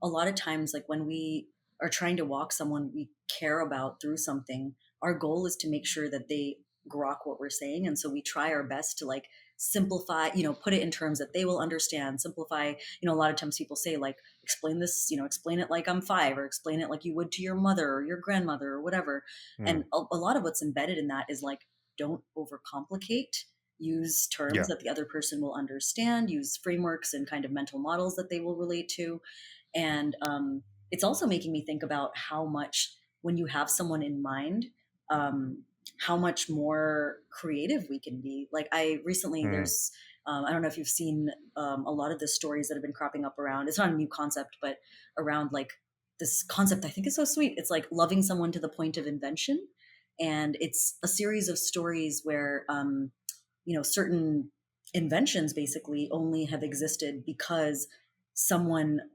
Speaker 2: a lot of times, like when we are trying to walk someone we care about through something, our goal is to make sure that they grok what we're saying. And so we try our best to like simplify, put it in terms that they will understand, simplify. A lot of times people say, like, explain this, explain it like I'm five, or explain it like you would to your mother or your grandmother or whatever.
Speaker 1: Mm,
Speaker 2: And a lot of what's embedded in that is like, don't overcomplicate, use terms
Speaker 1: yeah.
Speaker 2: that the other person will understand, use frameworks and kind of mental models that they will relate to. And it's also making me think about how much, when you have someone in mind, um, how much more creative we can be. Like, I recently,
Speaker 1: Mm,
Speaker 2: I don't know if you've seen a lot of the stories that have been cropping up around, it's not a new concept, but around like this concept I think is so sweet. It's like loving someone to the point of invention. And it's a series of stories where certain inventions basically only have existed because someone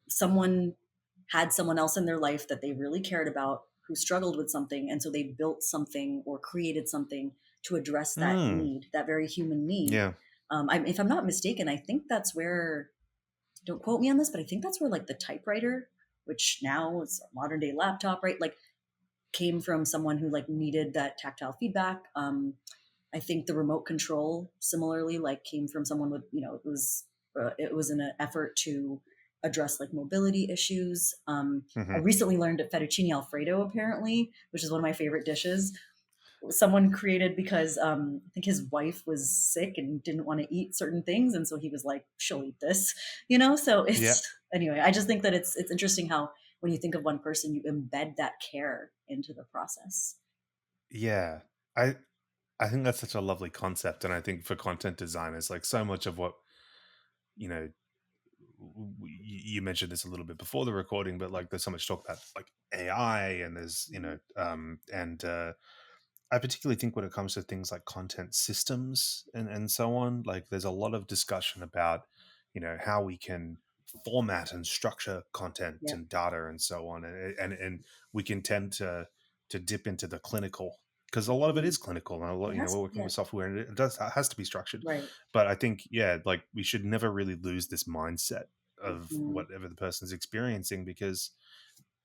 Speaker 2: someone had someone else in their life that they really cared about who struggled with something, and so they built something or created something to address that
Speaker 1: mm,
Speaker 2: need, that very human need.
Speaker 1: yeah.
Speaker 2: If I'm not mistaken, I think that's where, don't quote me on this, but I think that's where like the typewriter, which now is a modern day laptop, right, like came from someone who like needed that tactile feedback. I think the remote control similarly like came from someone with, it was in an effort to address like mobility issues. I
Speaker 1: Hmm.
Speaker 2: recently learned that fettuccine alfredo, apparently, which is one of my favorite dishes, someone created because I think his wife was sick and didn't want to eat certain things, and so he was like, "She'll eat this," So
Speaker 1: Yeah.
Speaker 2: it's anyway. I just think that it's interesting how when you think of one person, you embed that care into the process.
Speaker 1: Yeah. I I think that's such a lovely concept, and I think for content designers, like so much of what you know, you mentioned this a little bit before the recording, but like there's so much talk about like AI, and there's and I particularly think when it comes to things like content systems and so on, like there's a lot of discussion about, how we can format and structure content
Speaker 2: Yep.
Speaker 1: and data and so on, and we can tend to dip into the clinical because a lot of it
Speaker 2: Mhm.
Speaker 1: is clinical, and a lot,
Speaker 2: It has,
Speaker 1: we're working
Speaker 2: yeah,
Speaker 1: with software and it has to be structured.
Speaker 2: right.
Speaker 1: But I think, yeah, like we should never really lose this mindset of
Speaker 2: Mhm.
Speaker 1: whatever the person's experiencing, because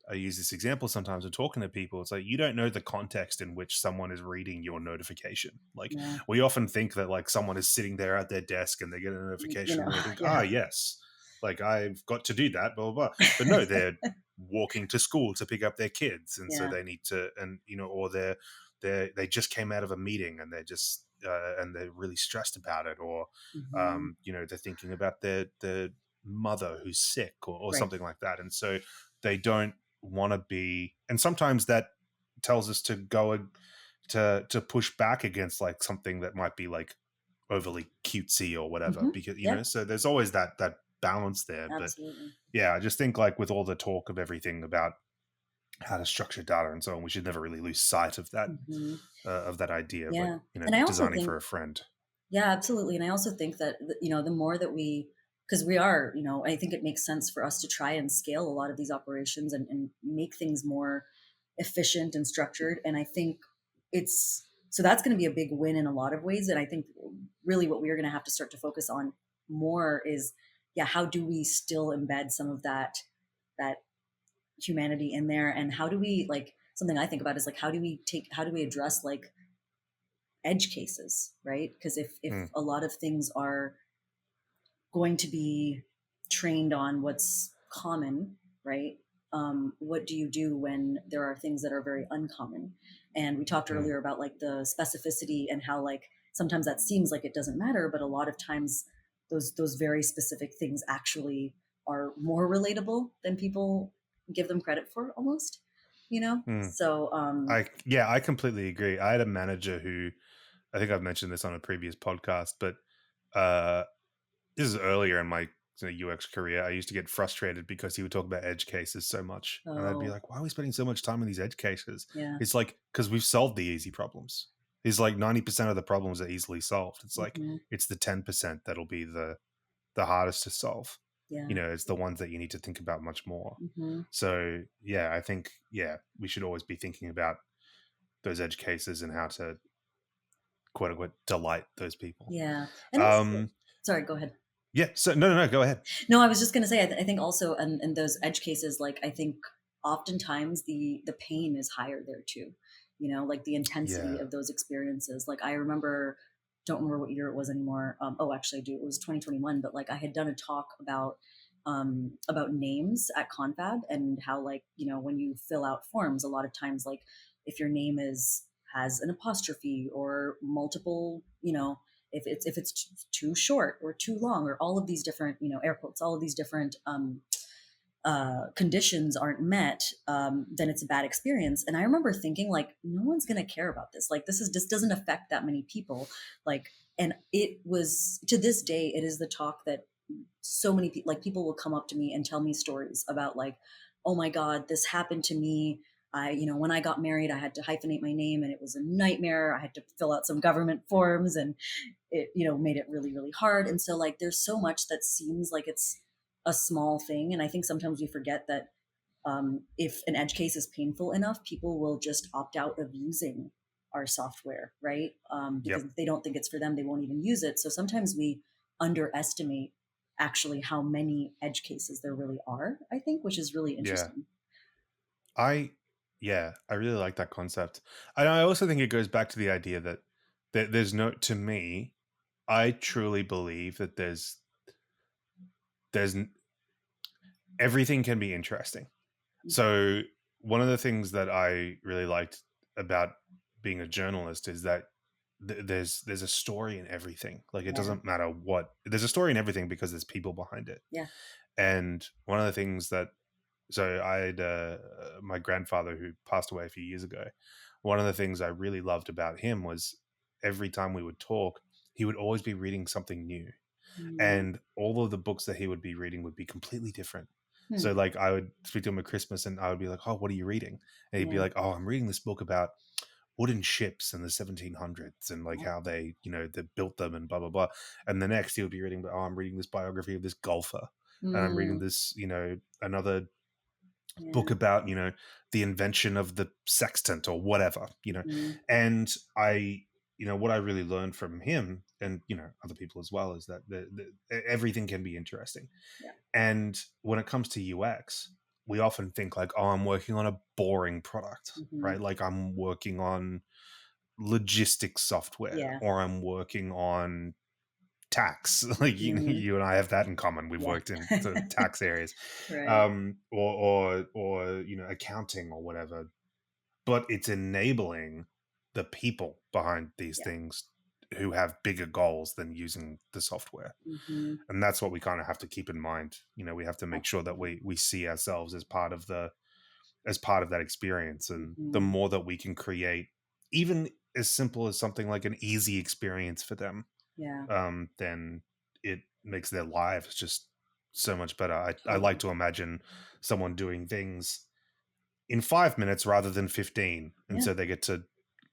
Speaker 1: I use this example sometimes when talking to people. It's like you don't know the context in which someone is reading your notification. Like
Speaker 2: Yeah.
Speaker 1: we often think that like someone is sitting there at their desk and they get a
Speaker 2: You
Speaker 1: notification
Speaker 2: know,
Speaker 1: and they think,
Speaker 2: yeah.
Speaker 1: yes, like I've got to do that, blah blah blah. But no, they're walking to school to pick up their kids, and so
Speaker 2: Yeah.
Speaker 1: they need to, and or they just came out of a meeting and they're just and they're really stressed about it, or
Speaker 2: Mhm.
Speaker 1: they're thinking about their mother who's sick, or
Speaker 2: Right.
Speaker 1: something like that, and so they don't want to be, and sometimes that tells us to go to push back against like something that might be like overly cutesy or whatever,
Speaker 2: Mhm.
Speaker 1: because
Speaker 2: Yep.
Speaker 1: so there's always that balance there. But
Speaker 2: Absolutely.
Speaker 1: yeah, I just think like with all the talk of everything about how to structure data and so on, we should never really lose sight
Speaker 2: Mhm.
Speaker 1: of that idea of like,
Speaker 2: Yeah. And I also
Speaker 1: designing for
Speaker 2: think,
Speaker 1: a friend.
Speaker 2: yeah, absolutely. And I also think that, the more that because we are, I think it makes sense for us to try and scale a lot of these operations and make things more efficient and structured. And I think so that's going to be a big win in a lot of ways. And I think really what we're going to have to start to focus on more is, yeah, how do we still embed some of that humanity in there? And how do we, like, something I think about is like, how do we address like edge cases, right? Because if
Speaker 1: Mm,
Speaker 2: a lot of things are going to be trained on what's common, right? What do you do when there are things that are very uncommon? And we talked
Speaker 1: mm,
Speaker 2: earlier about like the specificity and how like sometimes that seems like it doesn't matter, but a lot of times those very specific things actually are more relatable than people give them credit for, almost.
Speaker 1: Mm.
Speaker 2: So,
Speaker 1: I completely agree. I had a manager who, I think I've mentioned this on a previous podcast, but uh, this is earlier in my UX career. I used to get frustrated because he would talk about edge cases so much, and I'd be
Speaker 2: oh,
Speaker 1: like, "Why are we spending so much time on these edge cases?"
Speaker 2: yeah.
Speaker 1: It's like because we've solved the easy problems. It's like 90% of the problems are easily solved. It's like
Speaker 2: Hmm.
Speaker 1: it's the 10% that'll be the hardest to solve.
Speaker 2: Yeah.
Speaker 1: It's the ones that you need to think about much more.
Speaker 2: Hmm.
Speaker 1: So yeah, I think we should always be thinking about those edge cases and how to quote unquote delight those people.
Speaker 2: Yeah. And also,
Speaker 1: Um,
Speaker 2: sorry, go ahead.
Speaker 1: yeah. So no, no, no. Go ahead.
Speaker 2: No, I was just going to say, I think also in those edge cases, like I think oftentimes the pain is higher there too. Like the intensity
Speaker 1: Yeah.
Speaker 2: of those experiences. Like I remember, don't remember what year it was anymore. Oh, actually, I do. It was 2021. But like I had done a talk about names at Confab and how like when you fill out forms, a lot of times like if your name is has an apostrophe or multiple, if it's too short or too long or all of these different air quotes, all of these different conditions aren't met, then it's a bad experience. And I remember thinking like, no one's going to care about this. Like this is just doesn't affect that many people. Like, and it was to this day, it is the talk that so many people like people will come up to me and tell me stories about like, oh my God, this happened to me. When I got married, I had to hyphenate my name and it was a nightmare. I had to fill out some government forms and it made it really really hard. And so like there's so much that seems like it's a small thing, and I think sometimes we forget that if an edge case is painful enough, people will just opt out of using our software, right? Because
Speaker 1: Yep.
Speaker 2: if they don't think it's for them, they won't even use it. So sometimes we underestimate actually how many edge cases there really are, I think, which is really
Speaker 1: Yeah.
Speaker 2: interesting.
Speaker 1: I I really like that concept. And I also think it goes back to the idea that there's no to me, I truly believe that there's everything can be interesting. So one of the things that I really liked about being a journalist is that there's a story in everything. Like it
Speaker 2: Yeah.
Speaker 1: doesn't matter what there's a story in everything because there's people behind it.
Speaker 2: Yeah.
Speaker 1: And one of the things that so I had my grandfather who passed away a few years ago. One of the things I really loved about him was every time we would talk, he would always be reading something new,
Speaker 2: Mm.
Speaker 1: and all of the books that he would be reading would be completely different.
Speaker 2: Hmm.
Speaker 1: So like I would speak to him at Christmas and I would be like, "Oh, what are you reading?" And he'd be
Speaker 2: Yeah.
Speaker 1: like, "Oh, I'm reading this book about wooden ships in the 1700s and like
Speaker 2: Oh.
Speaker 1: how they built them and blah blah blah." And the next he would be reading, "Oh, I'm reading this biography of this golfer." And I'm reading
Speaker 2: Mm.
Speaker 1: this, another book
Speaker 2: Yeah.
Speaker 1: about, the invention of the sextant or whatever.
Speaker 2: Mm.
Speaker 1: And what I really learned from him and, other people as well is that everything can be interesting.
Speaker 2: Yeah.
Speaker 1: And when it comes to UX, we often think like, oh, I'm working on a boring product,
Speaker 2: Hmm.
Speaker 1: right? Like I'm working on logistics software
Speaker 2: Yeah.
Speaker 1: or I'm working on tax. Like
Speaker 2: Hmm.
Speaker 1: you and I have that in common. We've
Speaker 2: Yeah.
Speaker 1: worked in sort of tax areas,
Speaker 2: Right.
Speaker 1: or accounting or whatever. But it's enabling the people behind these
Speaker 2: Yeah.
Speaker 1: things who have bigger goals than using the software,
Speaker 2: Hmm.
Speaker 1: and that's what we kind of have to keep in mind. We have to make sure that
Speaker 2: Absolutely.
Speaker 1: we see ourselves as part of that experience, and the
Speaker 2: Hmm.
Speaker 1: more that we can create, even as simple as something like an easy experience for them,
Speaker 2: Yeah.
Speaker 1: then it makes their lives just so much better. I like
Speaker 2: Totally.
Speaker 1: to imagine someone doing things in 5 minutes rather than 15. And
Speaker 2: Yeah.
Speaker 1: so they get to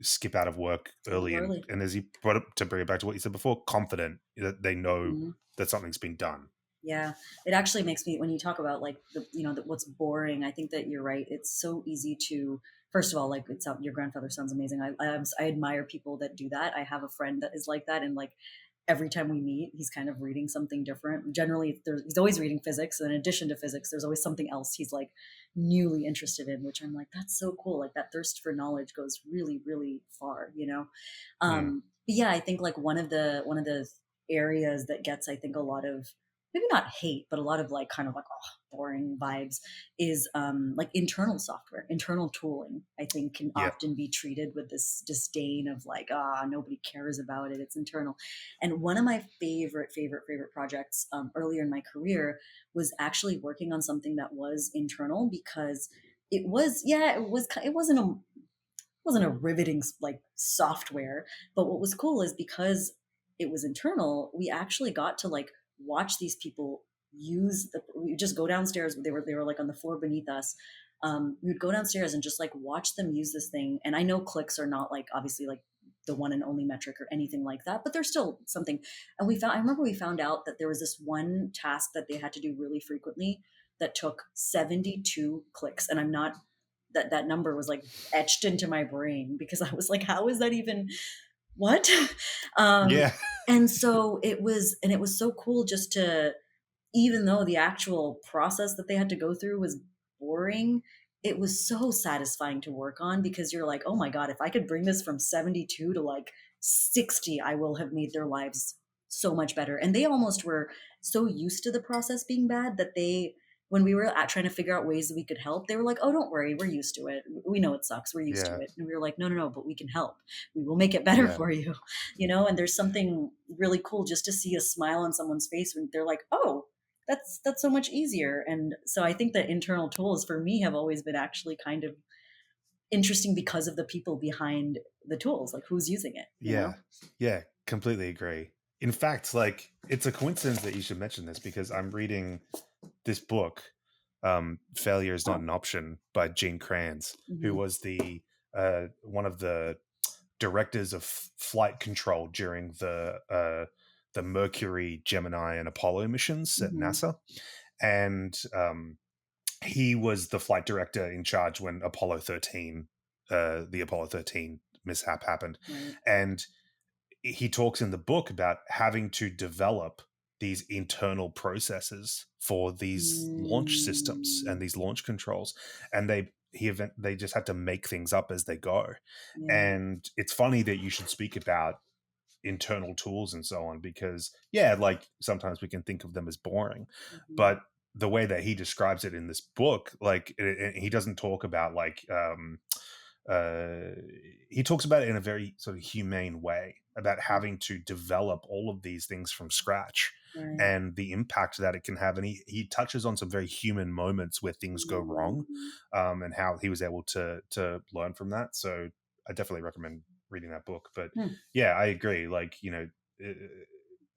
Speaker 1: skip out of work
Speaker 2: A little
Speaker 1: early.
Speaker 2: early.
Speaker 1: And as you brought up, to bring it back to what you said before, confident that they know
Speaker 2: Mhm.
Speaker 1: that something's been done.
Speaker 2: Yeah, it actually makes me when you talk about like what's boring. I think that you're right. It's so easy to first of all like your grandfather sounds amazing. I admire people that do that. I have a friend that is like that, and like every time we meet, he's kind of reading something different. Generally, he's always reading physics, and in addition to physics, there's always something else he's like newly interested in, which I'm like, that's so cool. Like that thirst for knowledge goes really, really far.
Speaker 1: Mm,
Speaker 2: But yeah, I think like one of the areas that gets I think a lot of maybe not hate, but a lot of like kind of like boring vibes is like internal software, internal tooling. I think can
Speaker 1: yeah.
Speaker 2: often be treated with this disdain of like nobody cares about it. It's internal. And one of my favorite projects earlier in my career was actually working on something that was internal because it was, yeah, it was it wasn't a riveting like software, but what was cool is because it was internal, we actually got to like watch these people use the, we would just go downstairs, they were like on the floor beneath us. We would go downstairs and just like watch them use this thing. And I know clicks are not like obviously like the one and only metric or anything like that, but there's still something. And I remember we found out that there was this one task that they had to do really frequently that took 72 clicks. And I'm not, that number was like etched into my brain because I was like, how is that even what? um,
Speaker 1: Yeah.
Speaker 2: and so it was so cool just to, even though the actual process that they had to go through was boring, it was so satisfying to work on because you're like, oh my God, if I could bring this from 72 to like 60, I will have made their lives so much better. And they almost were so used to the process being bad that they, when we were trying to figure out ways that we could help, they were like, oh, don't worry, we're used to it. We know it sucks. We're used to
Speaker 1: Yeah.
Speaker 2: it. And we were like, no, no, no, but we can help. We will make it better
Speaker 1: Yeah.
Speaker 2: for you. And there's something really cool just to see a smile on someone's face when they're like, oh, that's so much easier. And so I think that internal tools for me have always been actually kind of interesting because of the people behind the tools, like who's using it.
Speaker 1: Yeah. Yeah. Completely agree. In fact, like, it's a coincidence that you should mention this because I'm reading this book, "Failure is Not
Speaker 2: Oh.
Speaker 1: an Option" by Gene Kranz, who
Speaker 2: Hmm.
Speaker 1: was the one of the directors of flight control during the Mercury, Gemini, and Apollo missions at
Speaker 2: Hmm.
Speaker 1: NASA, and he was the flight director in charge when the Apollo 13 mishap happened,
Speaker 2: Right.
Speaker 1: and he talks in the book about having to develop these internal processes for these launch systems and
Speaker 2: Mm,
Speaker 1: these launch controls, and they just had to make things up as they go.
Speaker 2: yeah.
Speaker 1: And it's funny that you should speak about internal tools and so on because, yeah, like, sometimes we can think of them as boring,
Speaker 2: Hmm.
Speaker 1: but the way that he describes it in this book, like, he doesn't talk about like uh, he talks about it in a very sort of humane way about having to develop all of these things from scratch
Speaker 2: Right.
Speaker 1: and the impact that it can have. And he touches on some very human moments where things go wrong,
Speaker 2: Mm,
Speaker 1: and how he was able to learn from that. So I definitely recommend reading that book. But
Speaker 2: hmm,
Speaker 1: yeah, I agree. Like, uh,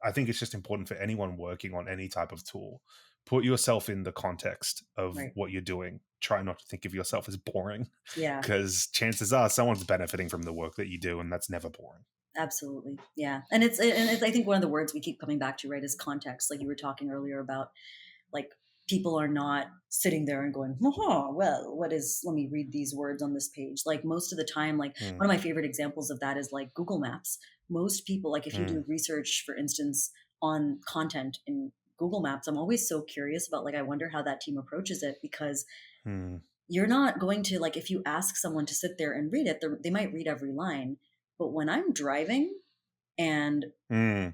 Speaker 1: I think it's just important for anyone working on any type of tool. Put yourself in the context of
Speaker 2: right.
Speaker 1: what you're doing. Try not to think of yourself as boring
Speaker 2: Yeah.
Speaker 1: because chances are someone's benefiting from the work that you do, and that's never boring.
Speaker 2: Absolutely. Yeah. And it's I think one of the words we keep coming back to, right, is context. Like you were talking earlier about, like, people are not sitting there and going, oh, well, what is, let me read these words on this page. Like most of the time, like
Speaker 1: Mm,
Speaker 2: one of my favorite examples of that is like Google Maps. Most people, like if you
Speaker 1: mm,
Speaker 2: do research, for instance, on content in Google Maps, I'm always so curious about, like, I wonder how that team approaches it because
Speaker 1: mm,
Speaker 2: you're not going to, like, if you ask someone to sit there and read it, they might read every line. But when I'm driving and
Speaker 1: mm.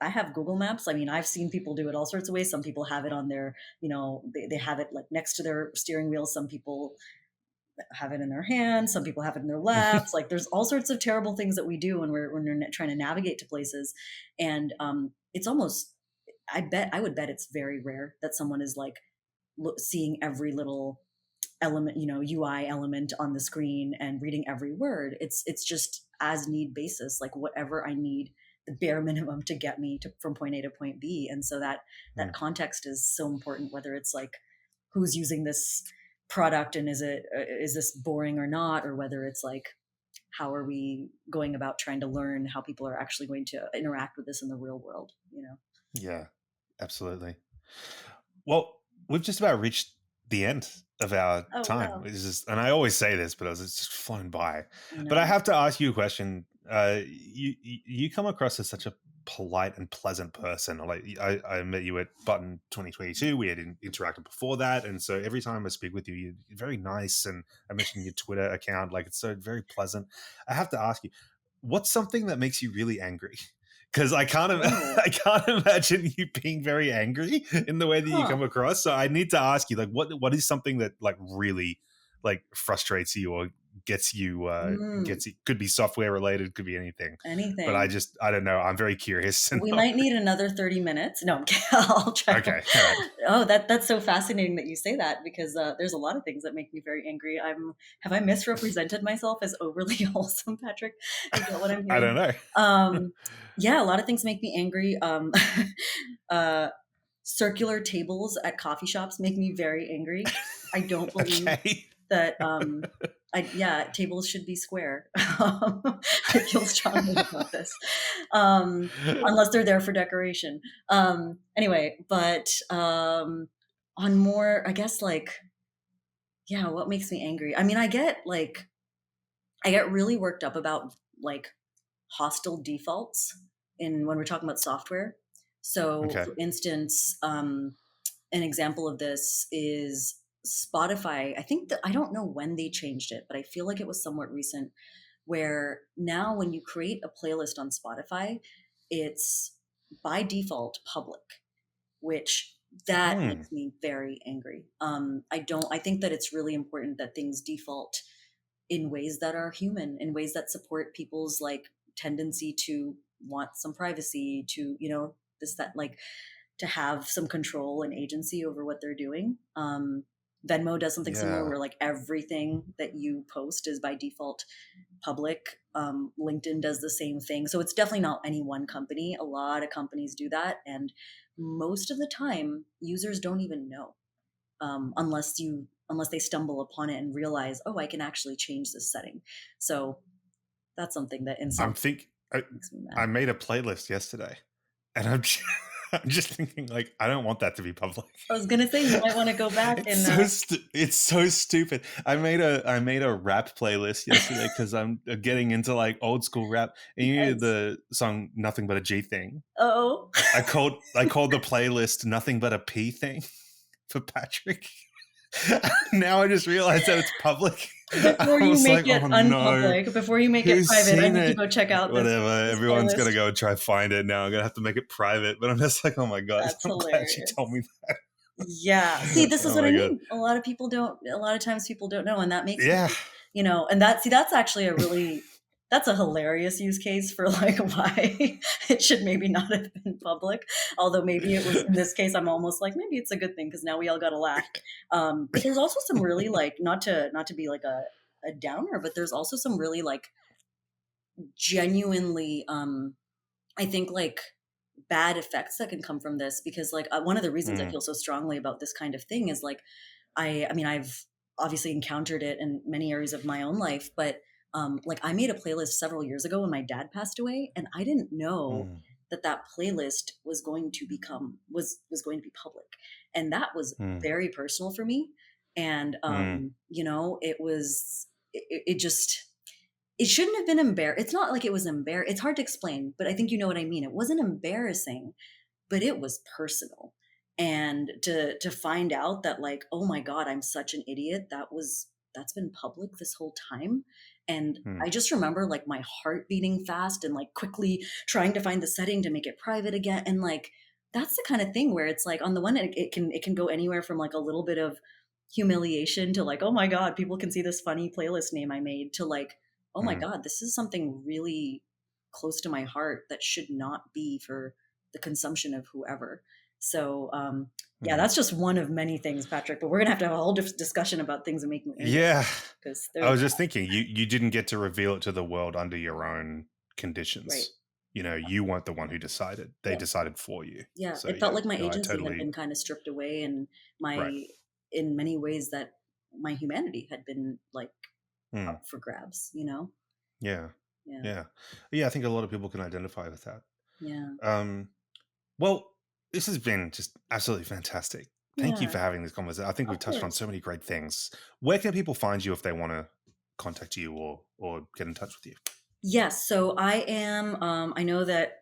Speaker 2: I have Google Maps. I mean, I've seen people do it all sorts of ways. Some people have it on their, they have it like next to their steering wheel. Some people have it in their hands. Some people have it in their laps. Like there's all sorts of terrible things that we do when we're trying to navigate to places. And it's almost, I would bet it's very rare that someone is like seeing every little element, UI element on the screen and reading every word. It's just as need basis, like whatever I need, the bare minimum to get me from point A to point B. And so that
Speaker 1: Mm.
Speaker 2: context is so important, whether it's like who's using this product and is this boring or not, or whether it's like how are we going about trying to learn how people are actually going to interact with this in the real world.
Speaker 1: Yeah, absolutely. Well, we've just about reached the end of our
Speaker 2: Oh
Speaker 1: time.
Speaker 2: wow.
Speaker 1: It's just, and I always say this, but it's just flown by.
Speaker 2: I
Speaker 1: But I
Speaker 2: know.
Speaker 1: have to ask you a question. You come across as such a polite and pleasant person. Like, I met you at Button 2022. We had interacted before that, and so every time I speak with you, you're very nice. And I mentioned your Twitter account, like, it's so very pleasant. I have to ask you, what's something that makes you really angry? Because
Speaker 2: Oh.
Speaker 1: I can't imagine you being very angry in the way that you
Speaker 2: Huh.
Speaker 1: come across. So I need to ask you, like, what is something that, like, really, like, frustrates you or
Speaker 2: Mm,
Speaker 1: gets you, could be software related, could be anything. But
Speaker 2: anything.
Speaker 1: I don't know. I'm very curious to
Speaker 2: We
Speaker 1: know.
Speaker 2: might need another 30 minutes. No, I'm kidding. I'll try to.
Speaker 1: Okay, all right.
Speaker 2: Oh, that's so fascinating that you say that because there's a lot of things that make me very angry. Have I misrepresented myself as overly wholesome, Patrick? Is that what I'm
Speaker 1: I
Speaker 2: hearing?
Speaker 1: don't know.
Speaker 2: Um, yeah, a lot of things make me angry. Uh, circular tables at coffee shops make me very angry. I don't believe
Speaker 1: Okay.
Speaker 2: that, yeah, tables should be square. I feel strongly about this, unless they're there for decoration. Anyway, but, on more, I guess, like, yeah, what makes me angry? I mean, I get really worked up about, like, hostile defaults in when we're talking about software. So,
Speaker 1: Okay.
Speaker 2: for instance, an example of this is Spotify. I think that I don't know when they changed it, but I feel like it was somewhat recent where now when you create a playlist on Spotify, it's by default public, which that
Speaker 1: Hmm.
Speaker 2: makes me very angry. I think that it's really important that things default in ways that are human, in ways that support people's like tendency to want some privacy, to, this, that, like, to have some control and agency over what they're doing. Venmo does something similar
Speaker 1: Yeah.
Speaker 2: where like everything that you post is by default public. LinkedIn does the same thing. So it's definitely not any one company. A lot of companies do that. And most of the time, users don't even know unless they stumble upon it and realize, oh, I can actually change this setting. So that's something that in some
Speaker 1: I'm think
Speaker 2: makes me
Speaker 1: I
Speaker 2: mad.
Speaker 1: made a playlist yesterday, and I'm just thinking like I don't want that to be public.
Speaker 2: I was gonna say you might want to go back and
Speaker 1: It's so stupid. I made a rap playlist yesterday because I'm getting into like old school rap. And you know
Speaker 2: nice.
Speaker 1: the song "Nothing But a G Thing."
Speaker 2: Oh,
Speaker 1: I called the playlist "Nothing But a P Thing" for Patrick. Now I just realized that it's public. I
Speaker 2: before you
Speaker 1: was
Speaker 2: make
Speaker 1: like,
Speaker 2: it
Speaker 1: oh no,
Speaker 2: unpublic, before you make it
Speaker 1: who's
Speaker 2: private, I
Speaker 1: seen
Speaker 2: need to
Speaker 1: it?
Speaker 2: go check out
Speaker 1: Whatever.
Speaker 2: this
Speaker 1: Everyone's
Speaker 2: playlist.
Speaker 1: gonna go and try find it now. I'm gonna have to make it private. But I'm just like, oh my god,
Speaker 2: That's
Speaker 1: I'm glad she told
Speaker 2: hilarious.
Speaker 1: me
Speaker 2: Yeah. See,
Speaker 1: that.
Speaker 2: this is
Speaker 1: Oh
Speaker 2: what I
Speaker 1: my god.
Speaker 2: mean. A lot of times people don't know, and that makes
Speaker 1: Yeah.
Speaker 2: me, and that's actually that's a hilarious use case for like why it should maybe not have been public. Although maybe it was in this case, I'm almost like maybe it's a good thing because now we all got to laugh. But there's also some really like not to be like a downer, but there's also some really like genuinely I think like bad effects that can come from this because like one of the reasons I
Speaker 1: Mm,
Speaker 2: feel so strongly about this kind of thing is like I mean I've obviously encountered it in many areas of my own life, but like I made a playlist several years ago when my dad passed away, and I didn't know
Speaker 1: mm,
Speaker 2: that that playlist was going to was going to be public, and that was
Speaker 1: mm,
Speaker 2: very personal for me. And
Speaker 1: mm,
Speaker 2: it just it shouldn't have been it's not like it was it's hard to explain, but I think you know what I mean. It wasn't embarrassing, but it was personal. And to find out that like, oh my god, I'm such an idiot, that's been public this whole time. And I
Speaker 1: mm,
Speaker 2: just remember like my heart beating fast and like quickly trying to find the setting to make it private again. And like that's the kind of thing where it's like on the one hand it can go anywhere from like a little bit of humiliation to like, oh my god, people can see this funny playlist name I made, to like, oh my
Speaker 1: mm,
Speaker 2: god, this is something really close to my heart that should not be for the consumption of whoever. So yeah,
Speaker 1: mm.
Speaker 2: that's just one of many things, Patrick. But we're gonna have to have a whole discussion about things that make me angry
Speaker 1: Yeah.
Speaker 2: because
Speaker 1: I
Speaker 2: there's
Speaker 1: was just thinking, you didn't get to reveal it to the world under your own
Speaker 2: right,
Speaker 1: conditions. You know, you weren't the one who decided. They
Speaker 2: yeah,
Speaker 1: decided for you.
Speaker 2: yeah.
Speaker 1: So
Speaker 2: It felt
Speaker 1: yeah,
Speaker 2: like my
Speaker 1: no, I
Speaker 2: agency had
Speaker 1: totally
Speaker 2: been kind of stripped away, and
Speaker 1: right.
Speaker 2: my in many ways that my humanity had been like
Speaker 1: Mm,
Speaker 2: up for grabs. You know?
Speaker 1: yeah.
Speaker 2: Yeah,
Speaker 1: Yeah. Yeah, I think a lot of people can identify with that.
Speaker 2: yeah,
Speaker 1: Um, well, this has been just absolutely fantastic. Thank you
Speaker 2: yeah.
Speaker 1: for having this conversation. I think we've
Speaker 2: Of
Speaker 1: touched on
Speaker 2: course.
Speaker 1: so many great things. Where can people find you if they want to contact you or get in touch with you?
Speaker 2: Yes. So I am. I know that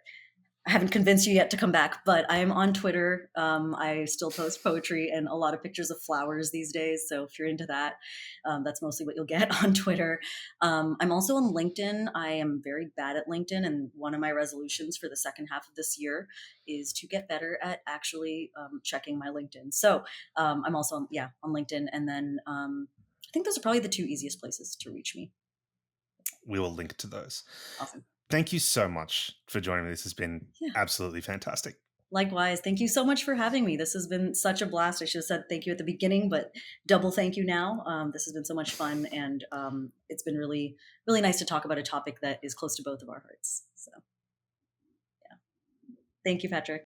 Speaker 2: I haven't convinced you yet to come back, but I am on Twitter. I still post poetry and a lot of pictures of flowers these days. So if you're into that, that's mostly what you'll get on Twitter. I'm also on LinkedIn. I am very bad at LinkedIn, and one of my resolutions for the second half of this year is to get better at actually checking my LinkedIn. So I'm also on LinkedIn, and then I think those are probably the two easiest places to reach me.
Speaker 1: We will link to those.
Speaker 2: Awesome.
Speaker 1: Thank you so much for joining me. This has been
Speaker 2: Yeah.
Speaker 1: absolutely fantastic.
Speaker 2: Likewise. Thank you so much for having me. This has been such a blast. I should have said thank you at the beginning, but double thank you now. This has been so much fun, and it's been really, really nice to talk about a topic that is close to both of our hearts. So, yeah. Thank you, Patrick.